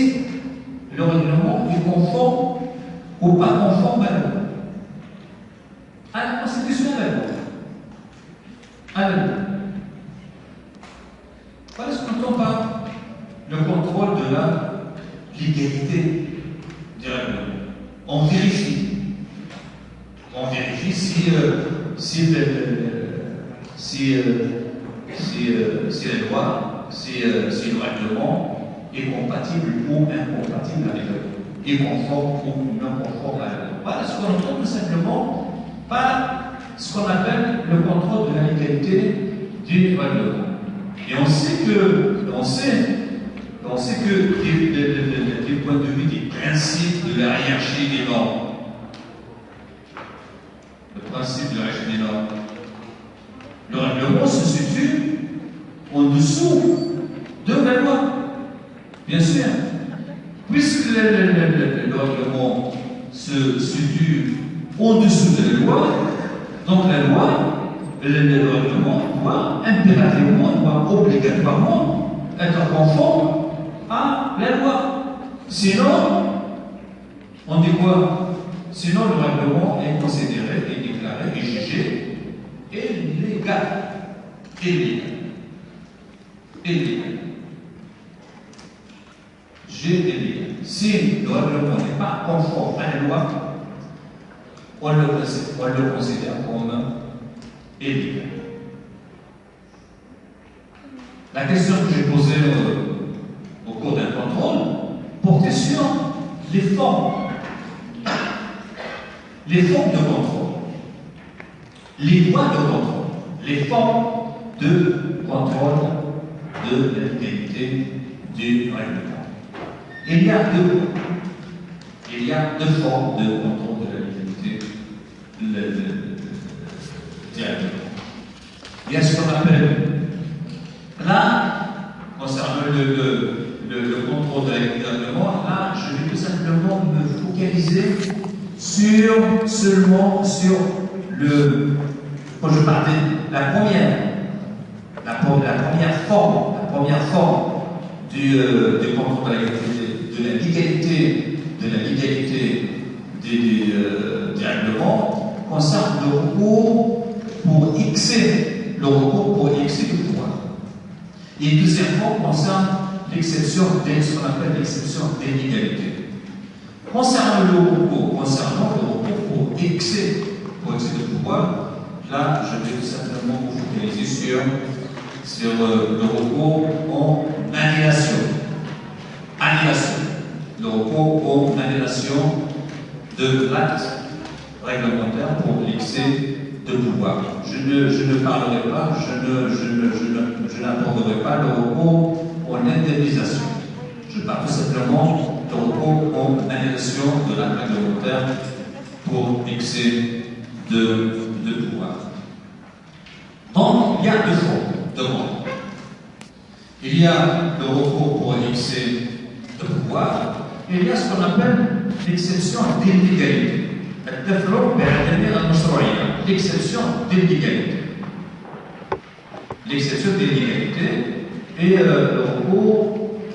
le règlement est conforme ou pas conforme à la loi. À la Constitution de la loi. À la loi. Voilà ce qu'on entend par le contrôle de la légalité du règlement. On vérifie. On vérifie si la loi, si le règlement est compatible ou incompatible avec la loi, est conforme ou non conforme à la loi. Voilà ce qu'on entend tout simplement par ce qu'on appelle le contrôle de la légalité du règlement. Et on sait que du point de vue des principes de la hiérarchie des normes, le principe de la hiérarchie des normes, le règlement se situe en dessous de la loi, bien sûr. Puisque le règlement se situe en dessous de la loi, donc la loi, le règlement doit impérativement, doit obligatoirement être conforme à la loi. Sinon, on dit quoi? Sinon, le règlement est considéré, est déclaré, est jugé illégal. Illégal. Si le règlement n'est pas conforme à la loi, on le considère comme illégal. La question que j'ai posée au cours d'un contrôle portait sur les formes. Les formes de contrôle. Les voies de contrôle. Les formes de contrôle de la légalité du règlement. Il y a deux formes de contrôle de la légalité du règlement. Il y a ce qu'on appelle, là, concernant le contrôle de la légalité du règlement, là, je vais tout simplement me focaliser seulement sur quand je parlais de la première forme du contrôle de la légalité des règlements concerne le recours pour excès du pouvoir. Et deuxièmement, concerne l'exception ce qu'on appelle l'exception d'inégalité. Concernant le recours pour excès de pouvoir, là, je vais tout simplement vous focaliser sur le recours en annulation. Le recours en annulation de l'acte réglementaire pour l'excès de pouvoir. Je ne parlerai pas, je n'aborderai pas le recours en indemnisation. Je parle tout simplement de recours en annulation de l'acte réglementaire pour excès de pouvoir. Donc, il y a deux formes de recours. Il y a le recours pour excès de pouvoir et il y a ce qu'on appelle l'exception d'illégalité. L'exception d'illégalité. L'exception d'illégalité et le recours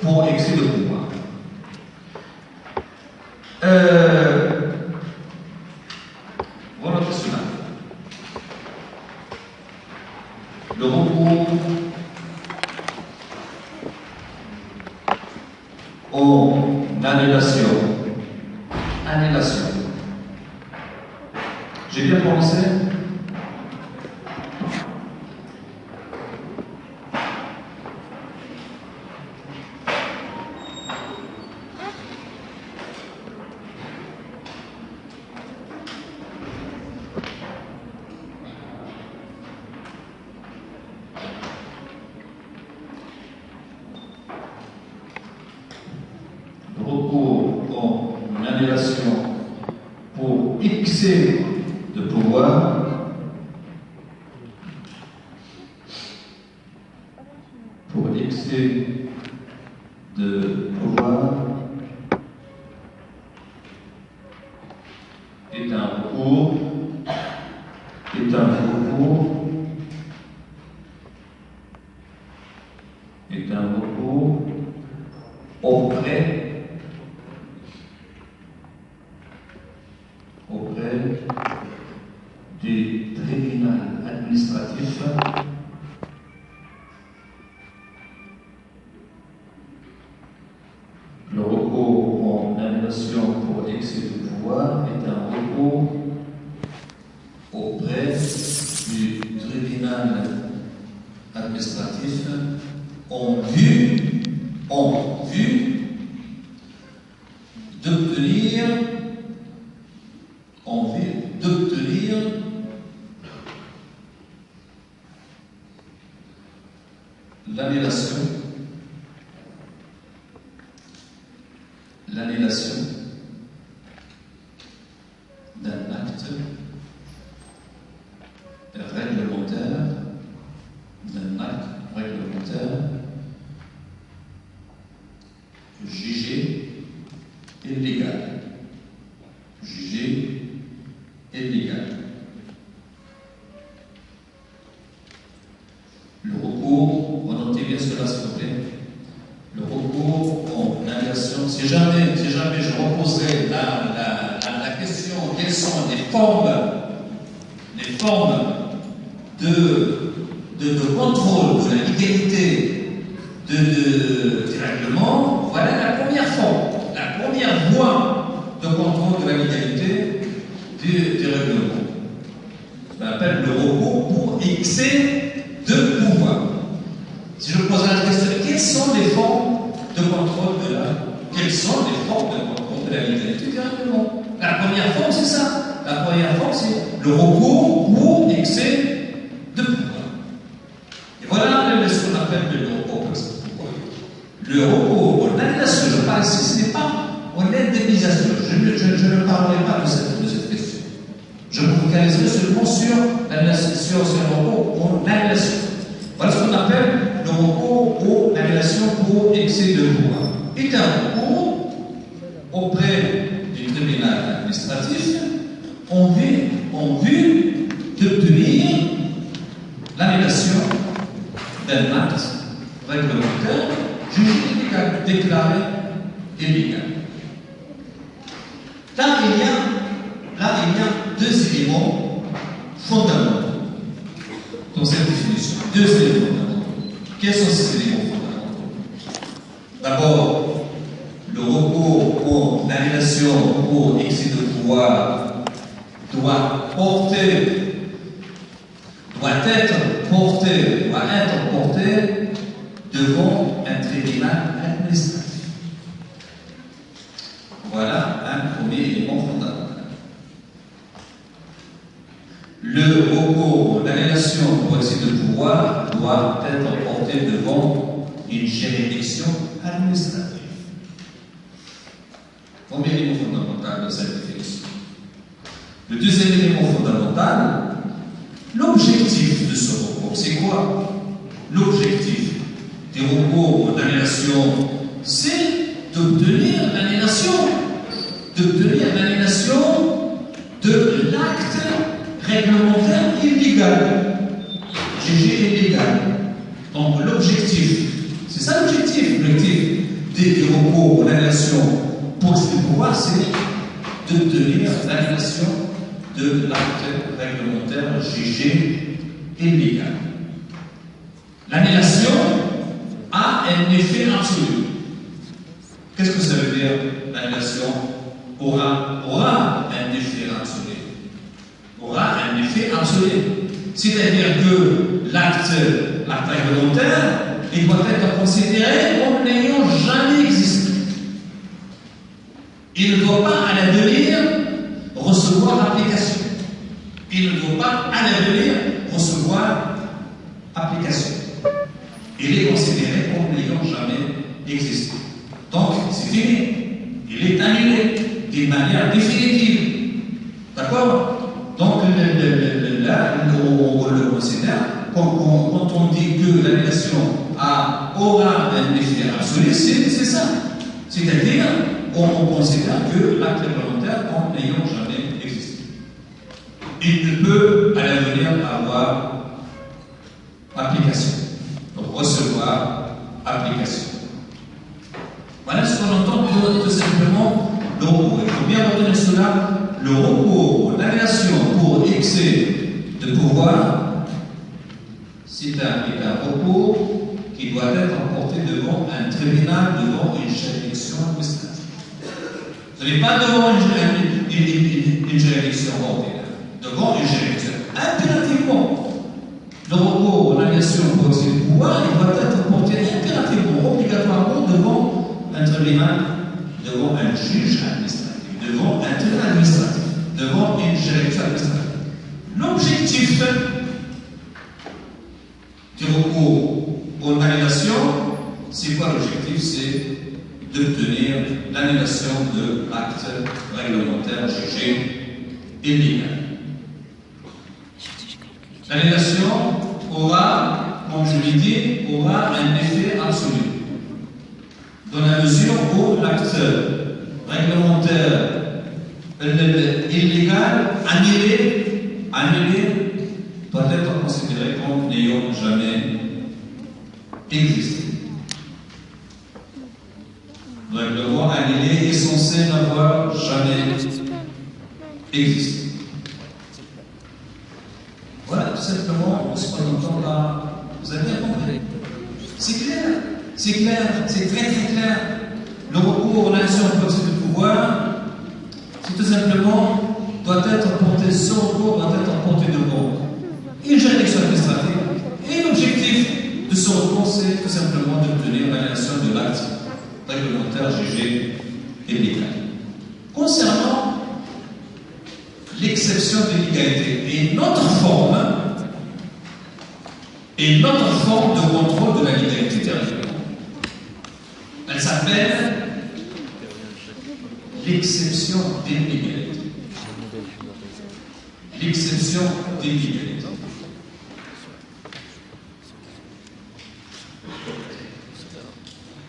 pour excès de pouvoir. Voilà cela. Le recours en annulation. J'ai bien prononcé? Recours en annulation pour excès de pouvoir. Pour excès de pouvoir est un recours auprès du tribunal administratif annulation pour excès de pouvoir est un recours auprès du tribunal administratif en vue d'obtenir l'annulation d'un acte réglementaire jugé illégal. Le recours, notez bien cela s'il vous plaît, le recours en annulation, si jamais je reposerai la question, quelles sont les formes de contrôle de la légalité du règlement, voilà la première forme, la première voie de contrôle de la légalité du règlement. Je m'appelle le recours pour excès de pouvoir. Si je pose la question, quelles sont les formes de contrôle de la légalité du règlement? La première forme, c'est ça. La première forme, c'est le recours pour excès de pouvoir. Et voilà ce qu'on appelle le recours. Le recours pour l'annulation, je parle ici, ce n'est pas en indemnisation. Je ne parlerai pas de cette question. Je me focaliserai seulement sur l'annulation, sur le recours pour l'annulation. Voilà ce qu'on appelle le recours pour l'annulation pour excès de pouvoir. C'est un recours auprès du tribunal administratif en vue d'obtenir l'annulation d'un acte réglementaire jugé illégal, déclaré illégal. Là, il y a deux éléments fondamentaux dans cette définition. Deux éléments fondamentaux. Quels sont ces éléments fondamentaux? D'abord, le recours pour l'annulation pour excès de pouvoir doit être porté devant un tribunal administratif. Voilà un premier élément fondamental. Le recours pour l'annulation pour excès de pouvoir doit être porté devant une juridiction administrative. Premier élément fondamental de cette définition. Le deuxième élément fondamental, l'objectif de ce recours, c'est quoi? L'objectif du recours d'annulation, c'est d'obtenir l'annulation de l'acte réglementaire illégal, jugé illégal. Donc l'objectif, c'est ça l'objectif du recours d'annulation pour ce pouvoir, c'est d'obtenir l'annulation de l'acte réglementaire jugé illégal. L'annulation a un effet absolu. Qu'est-ce que ça veut dire? L'annulation aura un effet absolu. C'est-à-dire que l'acte réglementaire, il doit être considéré comme n'ayant jamais existé. Il ne doit pas à l'avenir recevoir application. Il est considéré comme n'ayant jamais existé. Donc, c'est fini. Il est annulé d'une manière définitive. D'accord? Donc, là, on le considère, quand on dit que l'annulation aura un effet absolu, c'est ça. C'est-à-dire, on considère que l'acte réglementaire comme n'ayant jamais existé. Il ne peut à l'avenir avoir application. Donc recevoir application. Voilà ce qu'on entend tout simplement le recours. Il faut bien retenir cela. Le recours, l'annulation pour excès de pouvoir, c'est un recours qui doit être porté devant un tribunal, devant une juridiction administrative. Vous n'est pas devant une juridiction ordinaire, devant une juridiction. Impérativement, le recours aux annulation pour excès de pouvoir, il doit être porté impérativement, obligatoirement devant un tribunal, devant un juge administratif, devant un tribunal administratif, devant une juridiction administrative. L'objectif du recours aux annulations, c'est quoi l'objectif? C'est d'obtenir l'annulation de l'acte réglementaire jugé illégal. L'annulation aura, comme je l'ai dit, aura un effet absolu. Dans la mesure où l'acte réglementaire illégal annulé doit être considéré comme n'ayant jamais existé. Donc le droit annulé est censé n'avoir jamais existé. Voilà, tout simplement, on se présente là. Vous avez bien compris? C'est clair, c'est clair, c'est très très clair. Le recours aux annulations pour excès de pouvoir, c'est tout simplement, doit être porté, ce recours doit être porté devant une juridiction administrative. Et l'objectif de ce recours, c'est tout simplement d'obtenir l'annulation de l'acte réglementaire jugé illégal. Concernant l'exception d'illégalité et notre forme de contrôle de la légalité territoriale, elle s'appelle l'exception d'illégalité. L'exception d'illégalité.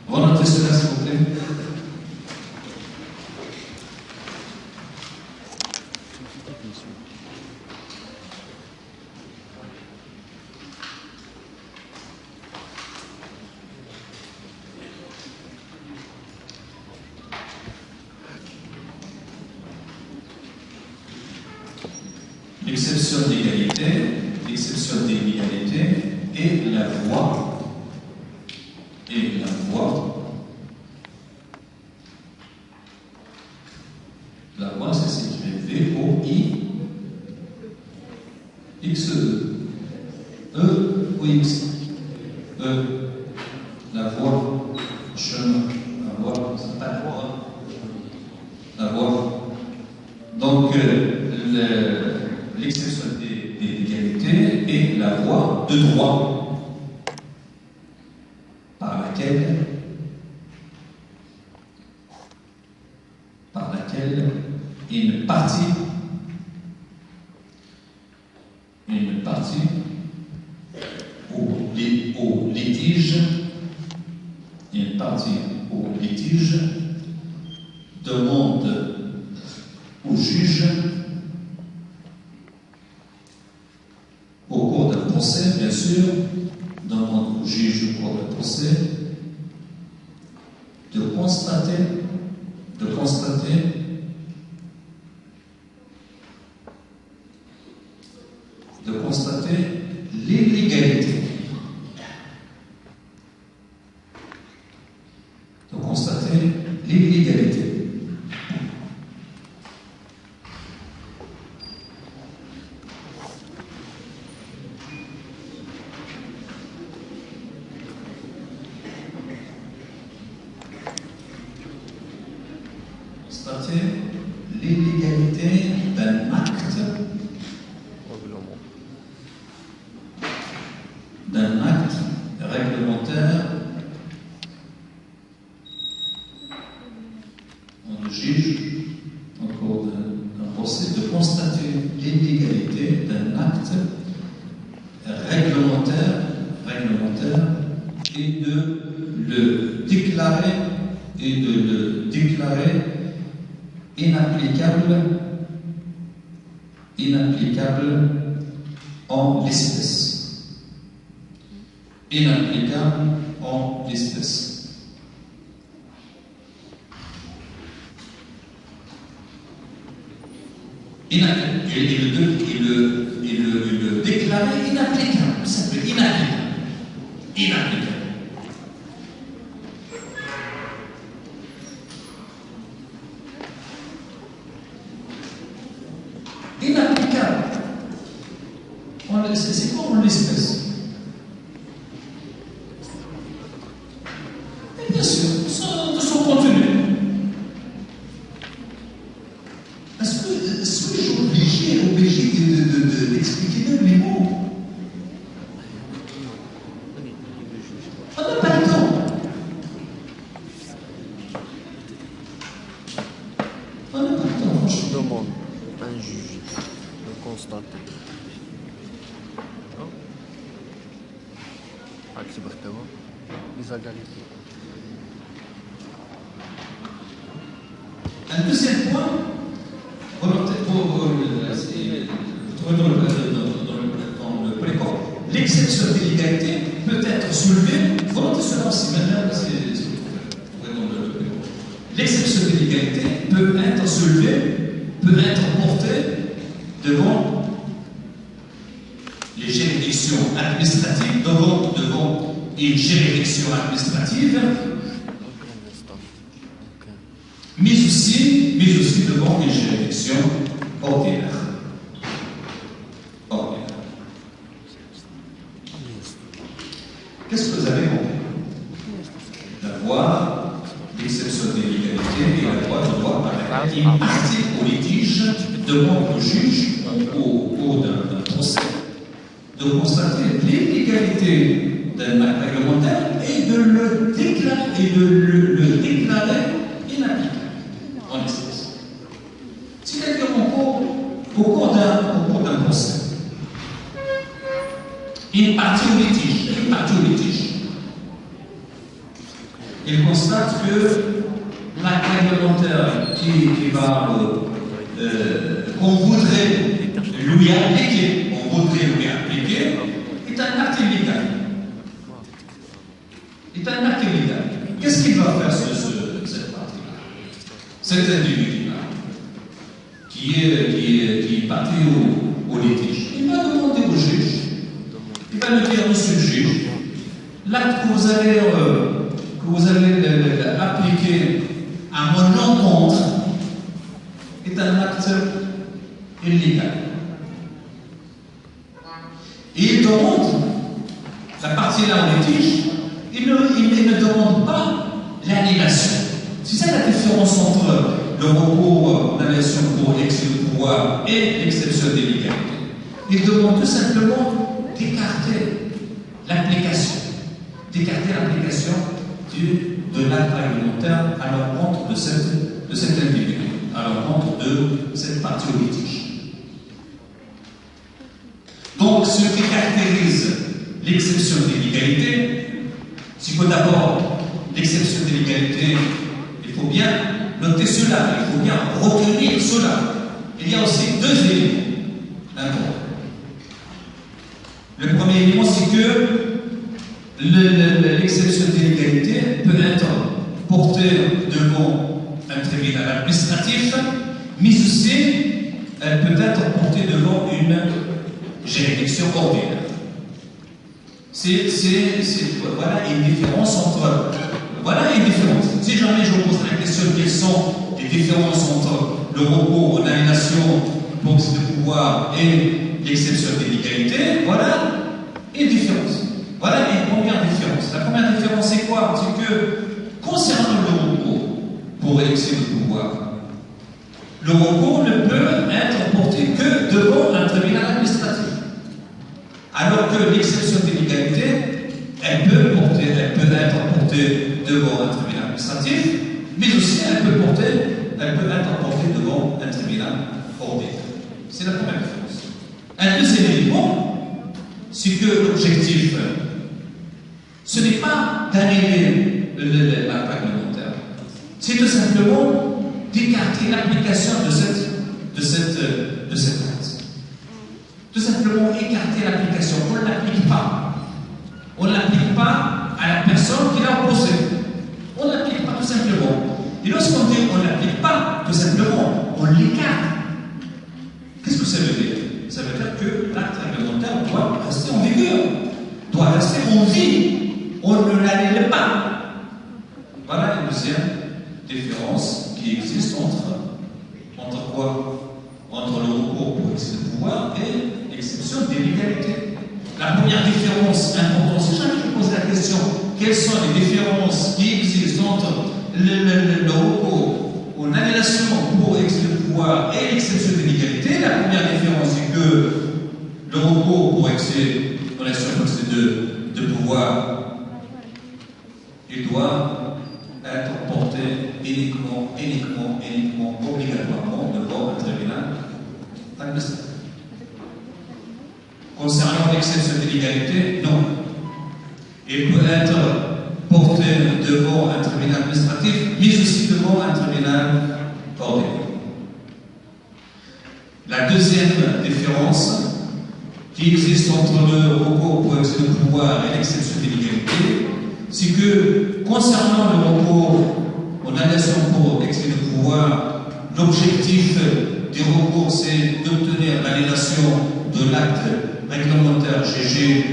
On va noter cela, s'il vous plaît. L'exception d'égalité est la voie, c'est s'écrit V-O-I X-E, E ou X, E, la voie, le chemin, la voie, c'est pas la voie. Donc, l'exception d'égalité est la voie de droit par laquelle une partie au litige demande au juge au cours d'un procès, bien sûr, demande au juge au cours d'un procès de constater l'illégalité. De constater l'illégalité. Constater l'illégalité d'un acte réglementaire. On juge au cours d'un procès de constater l'illégalité d'un acte réglementaire et de le déclarer inapplicable en l'espèce. Inapplicable en l'espèce. Et le déclarer inapplicable. Ça s'appelle inapplicable. On n'a pas le temps. On n'a pas le temps, franchement. Je demande à un juge de constater. Acceptement les égalités. Un deuxième point, dans le précoce, l'exception de l'égalité peut être soulevée, volontairement aussi, maintenant, l'exception de l'égalité peut être soulevée, peut être portée devant les juridictions administratives, devant une juridiction administrative, mais aussi devant une juridiction ordinaire. Qu'est-ce que vous avez compris? D'avoir l'exception de l'égalité et la loi de droit par laquelle une partie au litige demande au juge au cours d'un procès de constater l'illégalité d'un acte réglementaire et de le déclarer inapplicable en essence. C'est-à-dire au cours d'un procès, une partie au litige, il constate que l'acte réglementaire qu'on voudrait lui appliquer, est un acte illégal. Qu'est-ce qu'il va faire cette partie-là? Cet individu-là, qui est parti au litige, il va demander au juge, il va lui dire, monsieur le juge, l'acte que vous allez appliquer à mon encontre est un acte illégal. Et il demande, la partie là en litige, il ne demande pas l'annulation. C'est ça la différence entre le recours d'annulation pour l'excès de pouvoir et l'exception d'illégalité. Il demande tout simplement d'écarter l'application de l'acte réglementaire à l'encontre de cet individu, à l'encontre de cette partie au litige. Donc, ce qui caractérise l'exception d'illégalité, c'est que d'abord, l'exception d'illégalité, il faut bien noter cela, il faut bien retenir cela. Il y a aussi deux éléments d'abord. Le premier élément, c'est que l'exception d'illégalité peut être portée devant un tribunal administratif, mais aussi elle peut être portée devant une juridiction ordinaire. Voilà une différence entre. Voilà une différence. Si jamais je vous pose la question quelles sont les différences entre le recours aux annulations pour excès de pouvoir et l'exception d'illégalité, voilà une différence. Voilà une première différence. La première différence, c'est quoi? C'est que concernant le recours pour excès de pouvoir, le recours ne peut être porté que devant un tribunal administratif. Alors que l'exception d'illégalité, elle peut être portée devant un tribunal administratif, mais aussi elle peut être portée devant un tribunal ordinaire. C'est la première différence. Un deuxième élément, c'est que l'objectif, ce n'est pas d'annuler l'acte réglementaire, c'est tout simplement d'écarter l'application de cet acte. Tout simplement écarter l'application. On ne l'applique pas. On ne l'applique pas à la personne qui l'a opposé. On ne l'applique pas tout simplement. Et lorsqu'on dit on ne l'applique pas, tout simplement, on l'écarte. Qu'est-ce que ça veut dire? Ça veut dire que l'acte réglementaire doit rester en vigueur, doit rester en vie. On ne l'annule pas. Voilà une deuxième différence qui existe entre quoi? Entre le recours pour excès de pouvoir et l'exception d'illégalité. La première différence importante, si jamais je pose la question, quelles sont les différences qui existent entre le recours aux annulations pour excès de pouvoir et l'exception d'illégalité? La première différence, c'est que le recours pour excès de pouvoir doit être porté uniquement, obligatoirement devant un tribunal administratif. Concernant l'exception de l'illégalité, non. Il peut être porté devant un tribunal administratif, mais aussi devant un tribunal ordinaire. La deuxième différence qui existe entre le recours pour excès de pouvoir et l'exception d'illégalité, c'est que concernant le recours en annulation pour excès de pouvoir, l'objectif du recours c'est d'obtenir l'annulation de l'acte réglementaire jugé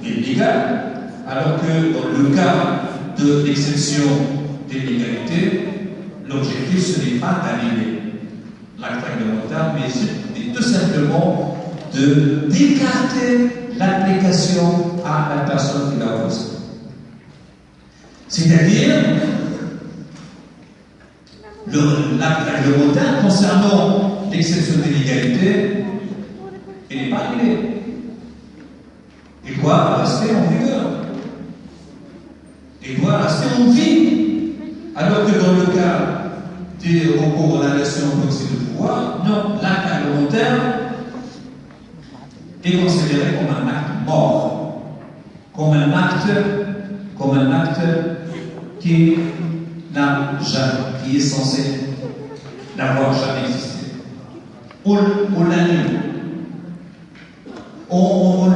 illégal, alors que dans le cas de l'exception d'illégalité, l'objectif ce n'est pas d'annuler l'acte réglementaire, mais c'est tout simplement d'écarter l'application à la personne qui l'a posée. C'est-à-dire, l'acte réglementaire concernant l'exception d'illégalité, il n'est pas annulé. Il doit rester en vigueur. Il doit rester en vie. Alors que dans le cas des recours à la nation pour excès de pouvoir, non, l'acte réglementaire est considéré comme un acte mort, comme un acte qui est censé n'avoir jamais existé. On l'annule. On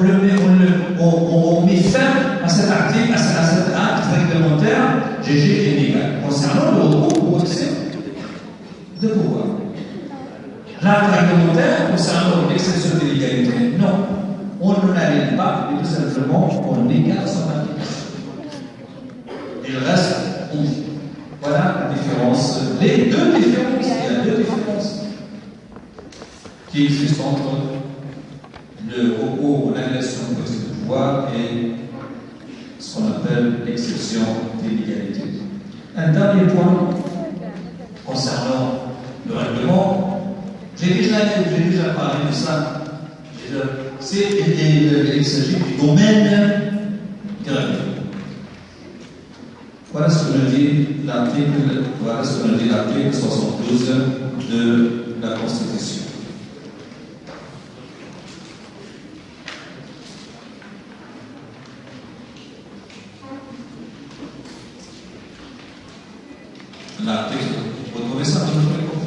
met fin à cet article, à cet acte réglementaire jugé illégal concernant le recours pour excès de pouvoir. L'acte réglementaire concernant l'exception d'illégalité, non. On ne l'annule pas, mais tout simplement on égale son application. Il reste en vie. Voilà la différence. Les deux différences, il y a deux différences qui existent entre le recours aux annulations pour excès de pouvoir et ce qu'on appelle l'exception d'illégalité. Un dernier point concernant le règlement, j'ai déjà parlé de ça. Il s'agit du domaine du règlement. Voilà ce que nous dit l'article 72 de la Constitution. L'article, vous trouvez ça dans notre école?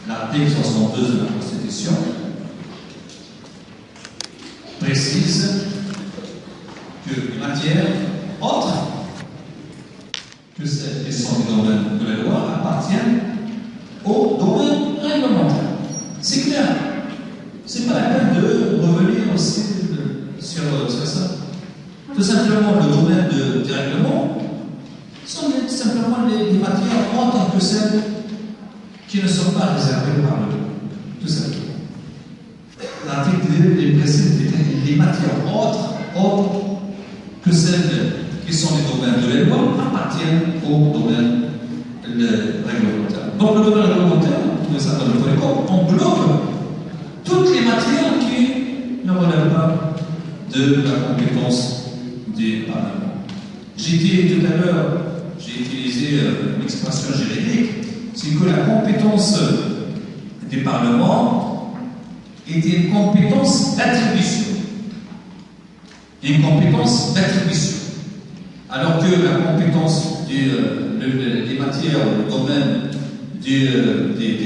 L'article 72 de la Constitution précise que les matières autres que celles qui sont du domaine de la loi appartiennent au domaine réglementaire. C'est clair. C'est pas la peine de revenir aussi sur ça. Tout simplement, le domaine du règlement sont tout simplement les matières autres que celles qui ne sont pas réservées par le tout simplement. L'article précise les matières autres que celles qui sont les domaines de la loi appartiennent au domaine réglementaire. Donc le domaine réglementaire, vous trouvez ça dans le protocole, englobe toutes les matières qui ne relèvent pas de la compétence du Parlement. J'ai dit tout à l'heure, j'ai utilisé l'expression juridique, c'est que la compétence du Parlement est une compétence d'attribution. Une compétence d'attribution. Alors que la compétence des matières, le domaine des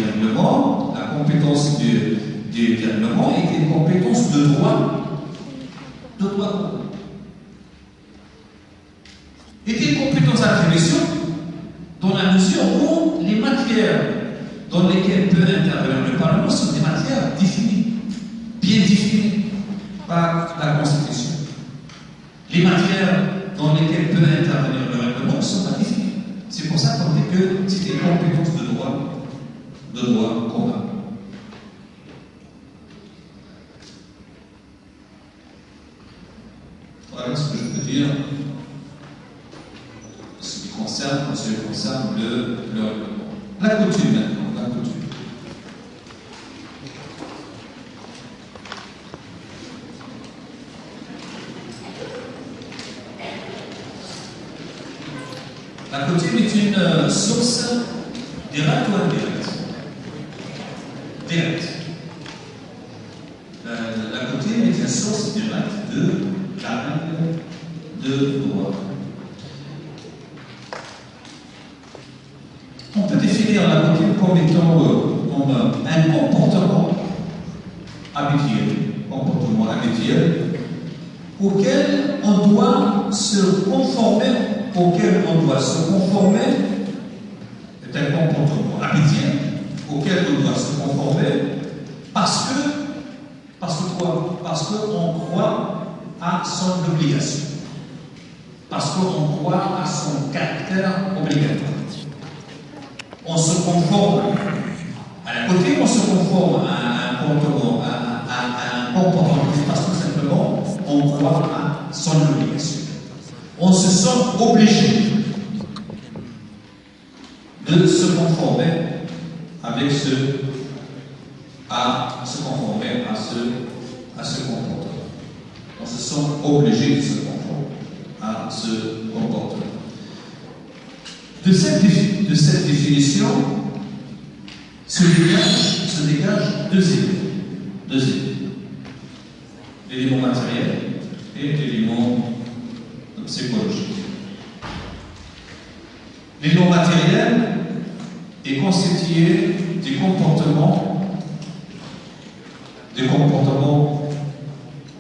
règlements, la compétence du règlement est une compétence de droit. De droit. Et une compétence d'attribution dans la mesure où les matières dans lesquelles peut intervenir le Parlement sont des matières définies, bien définies par la Constitution. Les matières dans lesquelles peut intervenir le règlement ne sont pas définies. C'est pour ça qu'on dit que c'est une compétence de droit commun. Voilà ce que je peux dire ce qui concerne le règlement. La coutume maintenant, la coutume. La coutume est une source directe ou indirecte? Directe. La coutume est une source directe de la règle de droit. On peut définir la coutume comme étant un comportement habituel, auquel on doit se conformer, c'est un comportement habituel auquel on doit se conformer parce qu'on croit à son obligation, parce qu'on croit à son caractère obligatoire. On se conforme à la coutume, on se conforme à un comportement, parce que tout simplement on croit à son obligation. On se sent obligé de se conformer avec à se conformer à ce comportement. On se sent obligé de se conformer à ce comportement. De cette définition se dégagent deux éléments. L'élément matériel et l'élément psychologique. L'élément matériel est constitué des comportements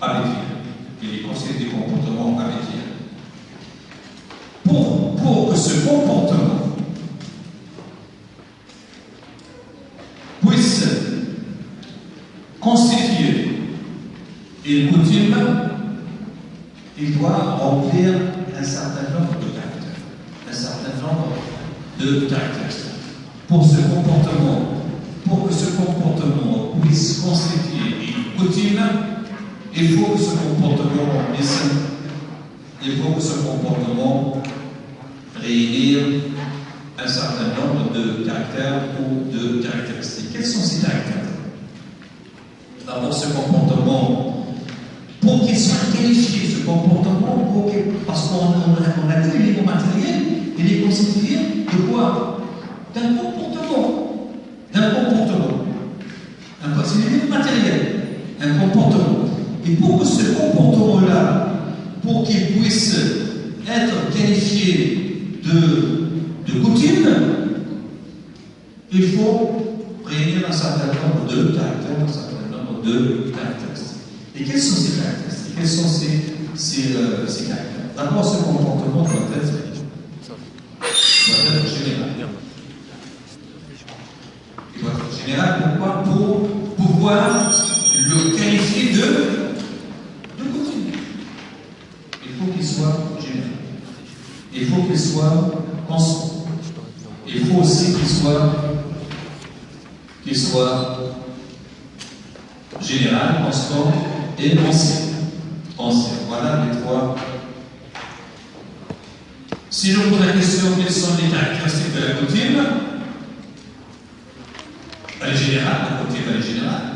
habituels. Il est constitué des comportements habituels. Pour que ce comportement puisse constituer une coutume, il doit remplir un certain nombre de caractéristiques. Pour que ce comportement puisse constituer une coutume, il faut que ce comportement réunir un certain nombre de caractères ou de caractéristiques. Quels sont ces caractères? D'abord, ce comportement, pour qu'il soit qualifié, ce comportement, parce qu'on a dit l'élément matériel, il est constitué de quoi? D'un comportement. C'est l'élément matériel, un comportement. Et pour que ce comportement-là, pour qu'il puisse être qualifié de coutume, il faut réunir un certain nombre de caractères, Et quels sont ces caractéristiques? Quels sont ces caractères? D'abord, ce comportement doit être général. Il doit être général, pourquoi? Pour pouvoir le qualifier de coutume. Il faut qu'il soit général. Il faut qu'il soit constant. Il faut aussi qu'il soit général, constant et ancien. Voilà les trois. Si je pose la question quelles sont les caractéristiques de la coutume, elle est générale, la coutume elle est générale.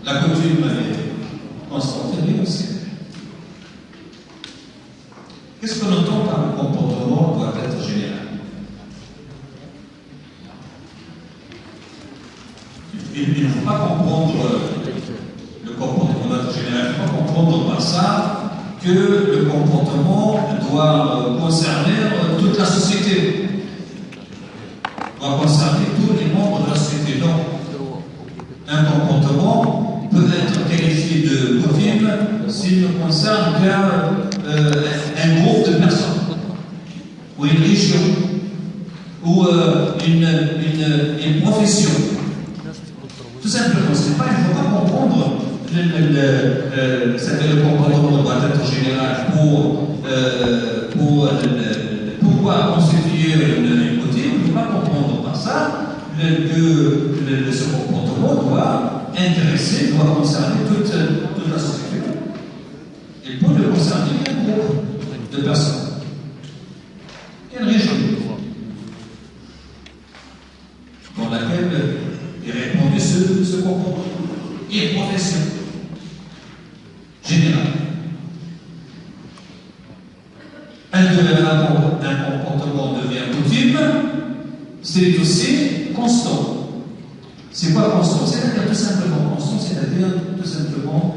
La coutume elle est constante et ancienne. Qu'est-ce qu'on entend par le comportement doit être général? Il ne faut pas comprendre le comportement doit être général. Il ne faut pas comprendre par ça que le comportement doit concerner toute la société. Doit concerner tous les membres de la société. Non. Un comportement peut être qualifié de coutume s'il ne concerne qu'un groupe de personnes, ou une région, ou une profession. Tout simplement, il ne faut pas comprendre le comportement doit être général pour pouvoir constituer une coutume. Il ne faut pas comprendre par ça que ce comportement doit intéresser, doit concerner toute la société. Il peut le concerner un groupe de personnes. Une région dans laquelle est répandu ce comportement. Et une profession générale. Un comportement devient coutume, c'est aussi constant. C'est quoi constant? C'est-à-dire tout simplement constant, c'est-à-dire tout simplement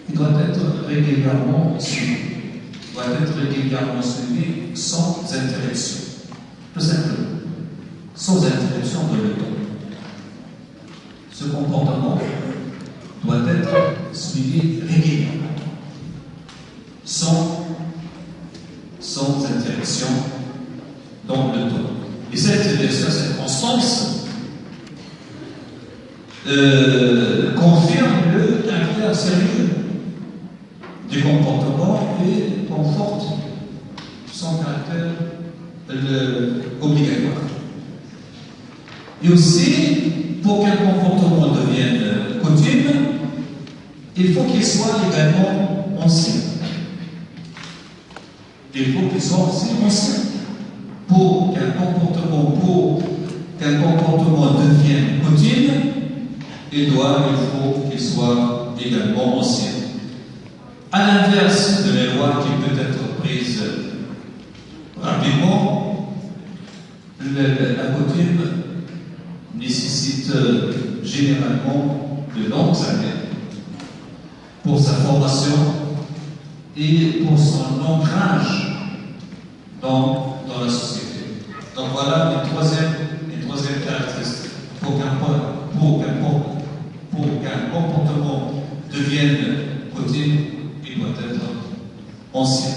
il doit être régulièrement suivi. Il doit être régulièrement suivi sans interruption. Tout simplement. Sans interruption de le temps. Ce comportement doit être suivi régulièrement. Sans interruption dans le temps. Et cette constance confirme le caractère sérieux du comportement et conforte son caractère obligatoire. Et aussi, pour qu'un comportement devienne coutume, il faut qu'il soit également ancien. Il faut qu'il soit aussi ancien. Pour qu'un comportement devienne coutume, il faut qu'il soit également ancien. À l'inverse de la loi qui peut être prise rapidement, la coutume nécessite généralement de longues années pour sa formation et pour son ancrage dans la société. Donc voilà les troisième caractéristique. Pour qu'un comportement devienne coutume, il doit être ancien.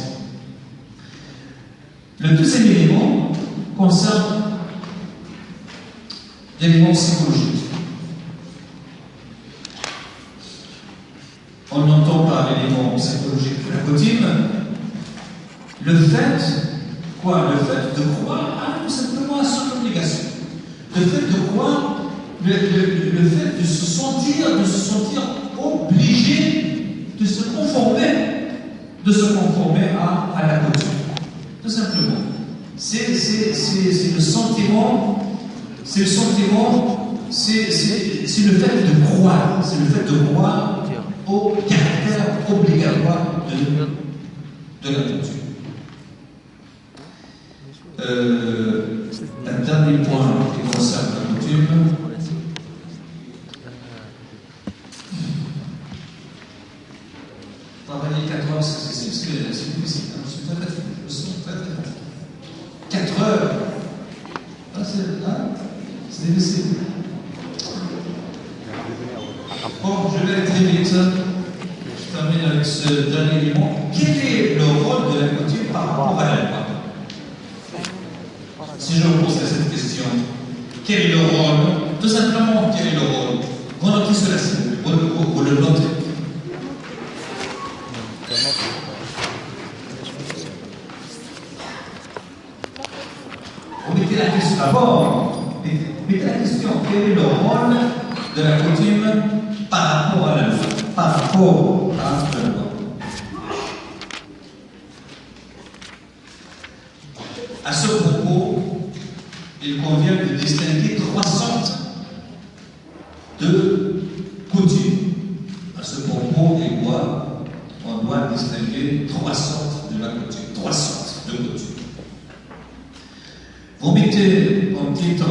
Le deuxième élément concerne l'élément psychologique. On entend par l'élément psychologique de la coutume le fait de croire tout simplement à son obligation. Le fait de croire, le fait de se sentir obligé de se conformer à la coutume. Tout simplement. C'est le sentiment, c'est le fait de croire, au caractère obligatoire de la coutume. Un dernier point qui concerne la coutume. Travailler 4 heures, c'est difficile, je suis très fatigué. 4 heures, c'est difficile. Bon, je vais aller très vite. Je termine avec ce dernier élément. Quel est le rôle de la coutume par rapport à la loi? Si je vous pose cette question, quel est le rôle? Tout simplement, quel est le rôle? Vous notez cela, vous le notez. Vous mettez la question d'abord, mettez la question, quel est le rôle de la coutume par rapport à la loi? Par rapport à la loi. À ce propos, il convient de distinguer 3 sortes de coutumes. À ce propos, on doit distinguer 3 sortes de la coutume. 3 sortes de coutumes. Vous mettez en titre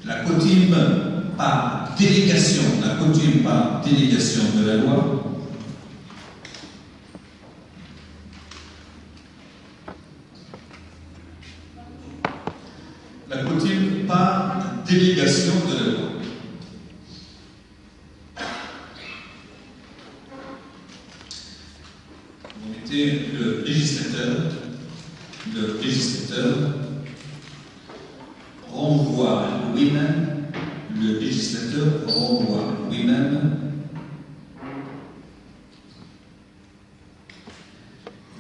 la coutume par délégation, de la loi. La coutume par délégation de la loi. Vous mettez le législateur renvoie lui-même,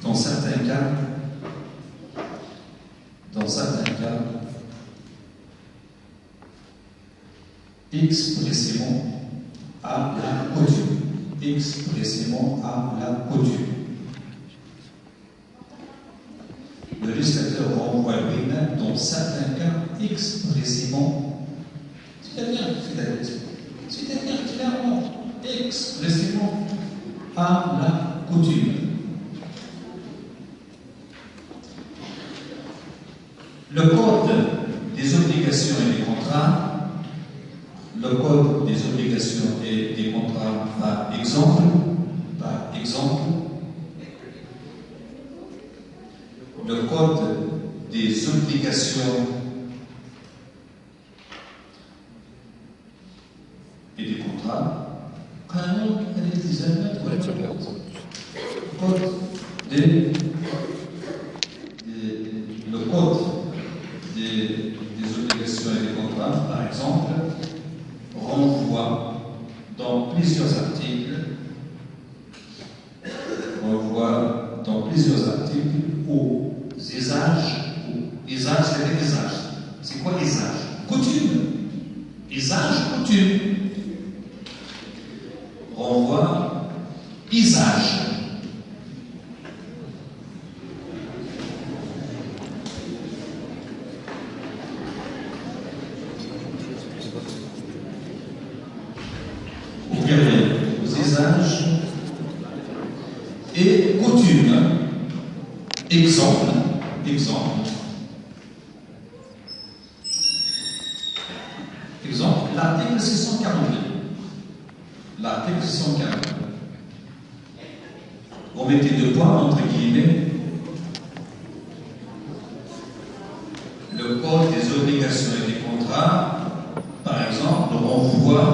dans certains cas, expressément à la coutume. Le législateur renvoie lui-même dans certains cas expressément, c'est-à-dire clairement, expressément à la coutume. Le code des obligations et des contrats, le code des obligations et des contrats par exemple, le code des obligations et des contrats, le code des obligations et des contrats, par exemple, renvoie dans plusieurs articles aux usages. Usage, c'est des usages. C'est quoi usage? Coutume. Usage, coutume. Renvoie usage. Au pluriel, aux usages et coutumes. Exemple, l'article 642. L'article 642. On mettait deux points entre guillemets. Le code des obligations et des contrats, par exemple, renvoie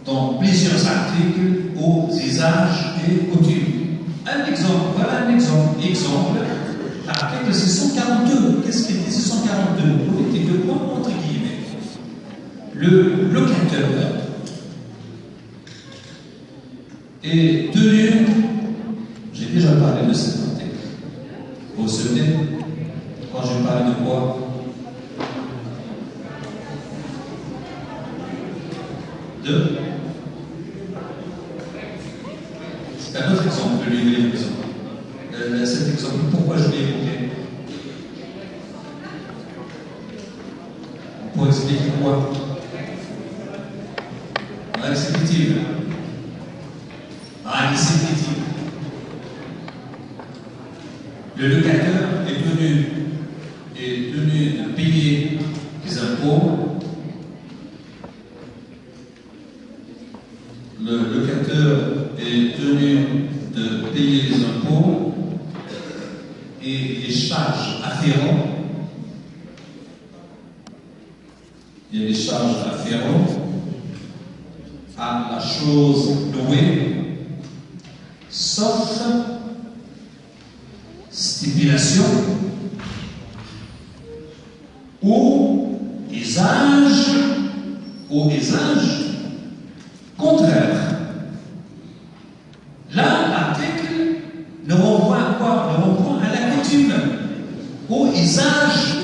dans plusieurs articles aux usages et coutumes. Un exemple, voilà un exemple. Exemple, l'article 642. Qu'est-ce qu'il dit 642? On mettait deux points entre guillemets. Le locateur est tenu, j'ai déjà parlé de cet article. Vous vous souvenez, quand je parlais de quoi? C'est un autre exemple, lui, cet exemple, pourquoi je l'ai évoqué? Pour expliquer quoi? L'exécutive. L'exécutive. Le locateur est tenu de payer des impôts. Le locateur est tenu de payer les impôts et les charges afférentes. Il y a des charges afférentes à la chose louée, sauf stipulation ou usage contraire. Là, l'article ne renvoie à quoi? Ne renvoie à la coutume, au usage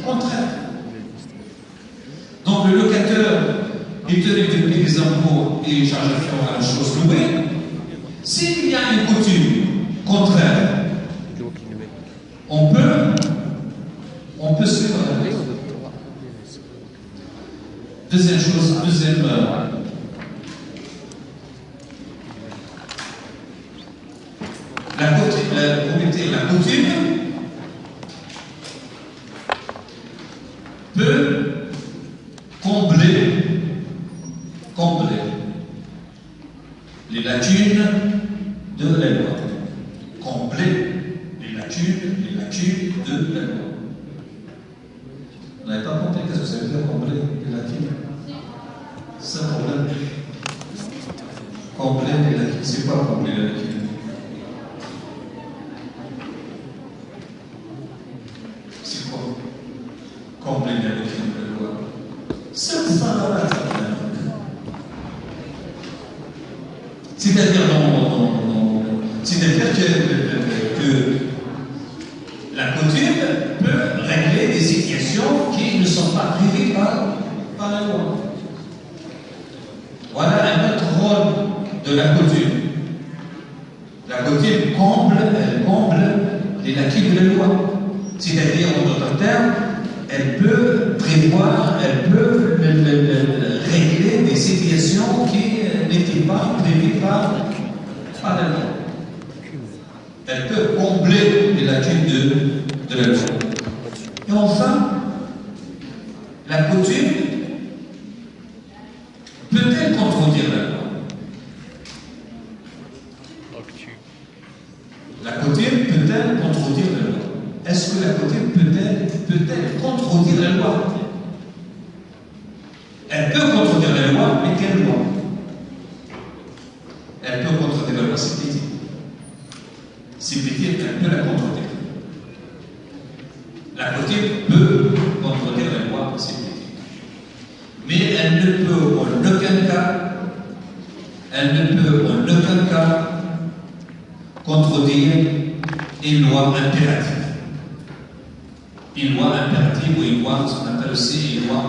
contraire. Donc le locateur est tenu de payer les impôts et les charges afférentes à la chose louée. S'il y a une coutume contraire, on peut suivre la règle. Deuxième chose, la coutume peut combler les lacunes de la loi. Combler les lacunes de la loi. Vous n'avez pas compris qu'est-ce que ça veut dire combler les lacunes? C'est un problème. Combler les lacunes. C'est quoi combler les lacunes? C'est quoi? Combler les lacunes de la loi. C'est ça. C'est-à-dire que la coutume peut régler des situations qui ne sont pas prévues par la loi. Voilà un autre rôle de la coutume. La coutume comble les lacunes de la loi. C'est-à-dire, en d'autres termes, elle peut prévoir, elle peut régler des situations qui n'étaient pas prévues par la loi. Elle peut combler les lacunes de la loi. Enfin, la coutume peut-elle contredire la loi? La coutume peut-elle contredire la loi? Est-ce que la coutume peut-elle contredire la loi? Elle peut contredire la loi, mais quelle loi? Elle peut contredire la loi, c'est petit. C'est petit, elle peut la contredire. La coutume peut contredire la loi, c'est petit. Mais elle ne peut en aucun cas contredire une loi impérative. Une loi impérative ou une loi, ce qu'on appelle aussi une loi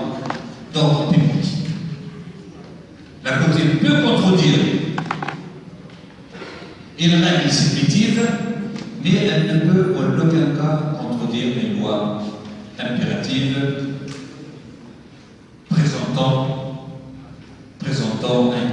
d'ordre public. La coutume peut contredire une règle supplétive, mais elle ne peut en aucun cas contredire une loi impérative présentant un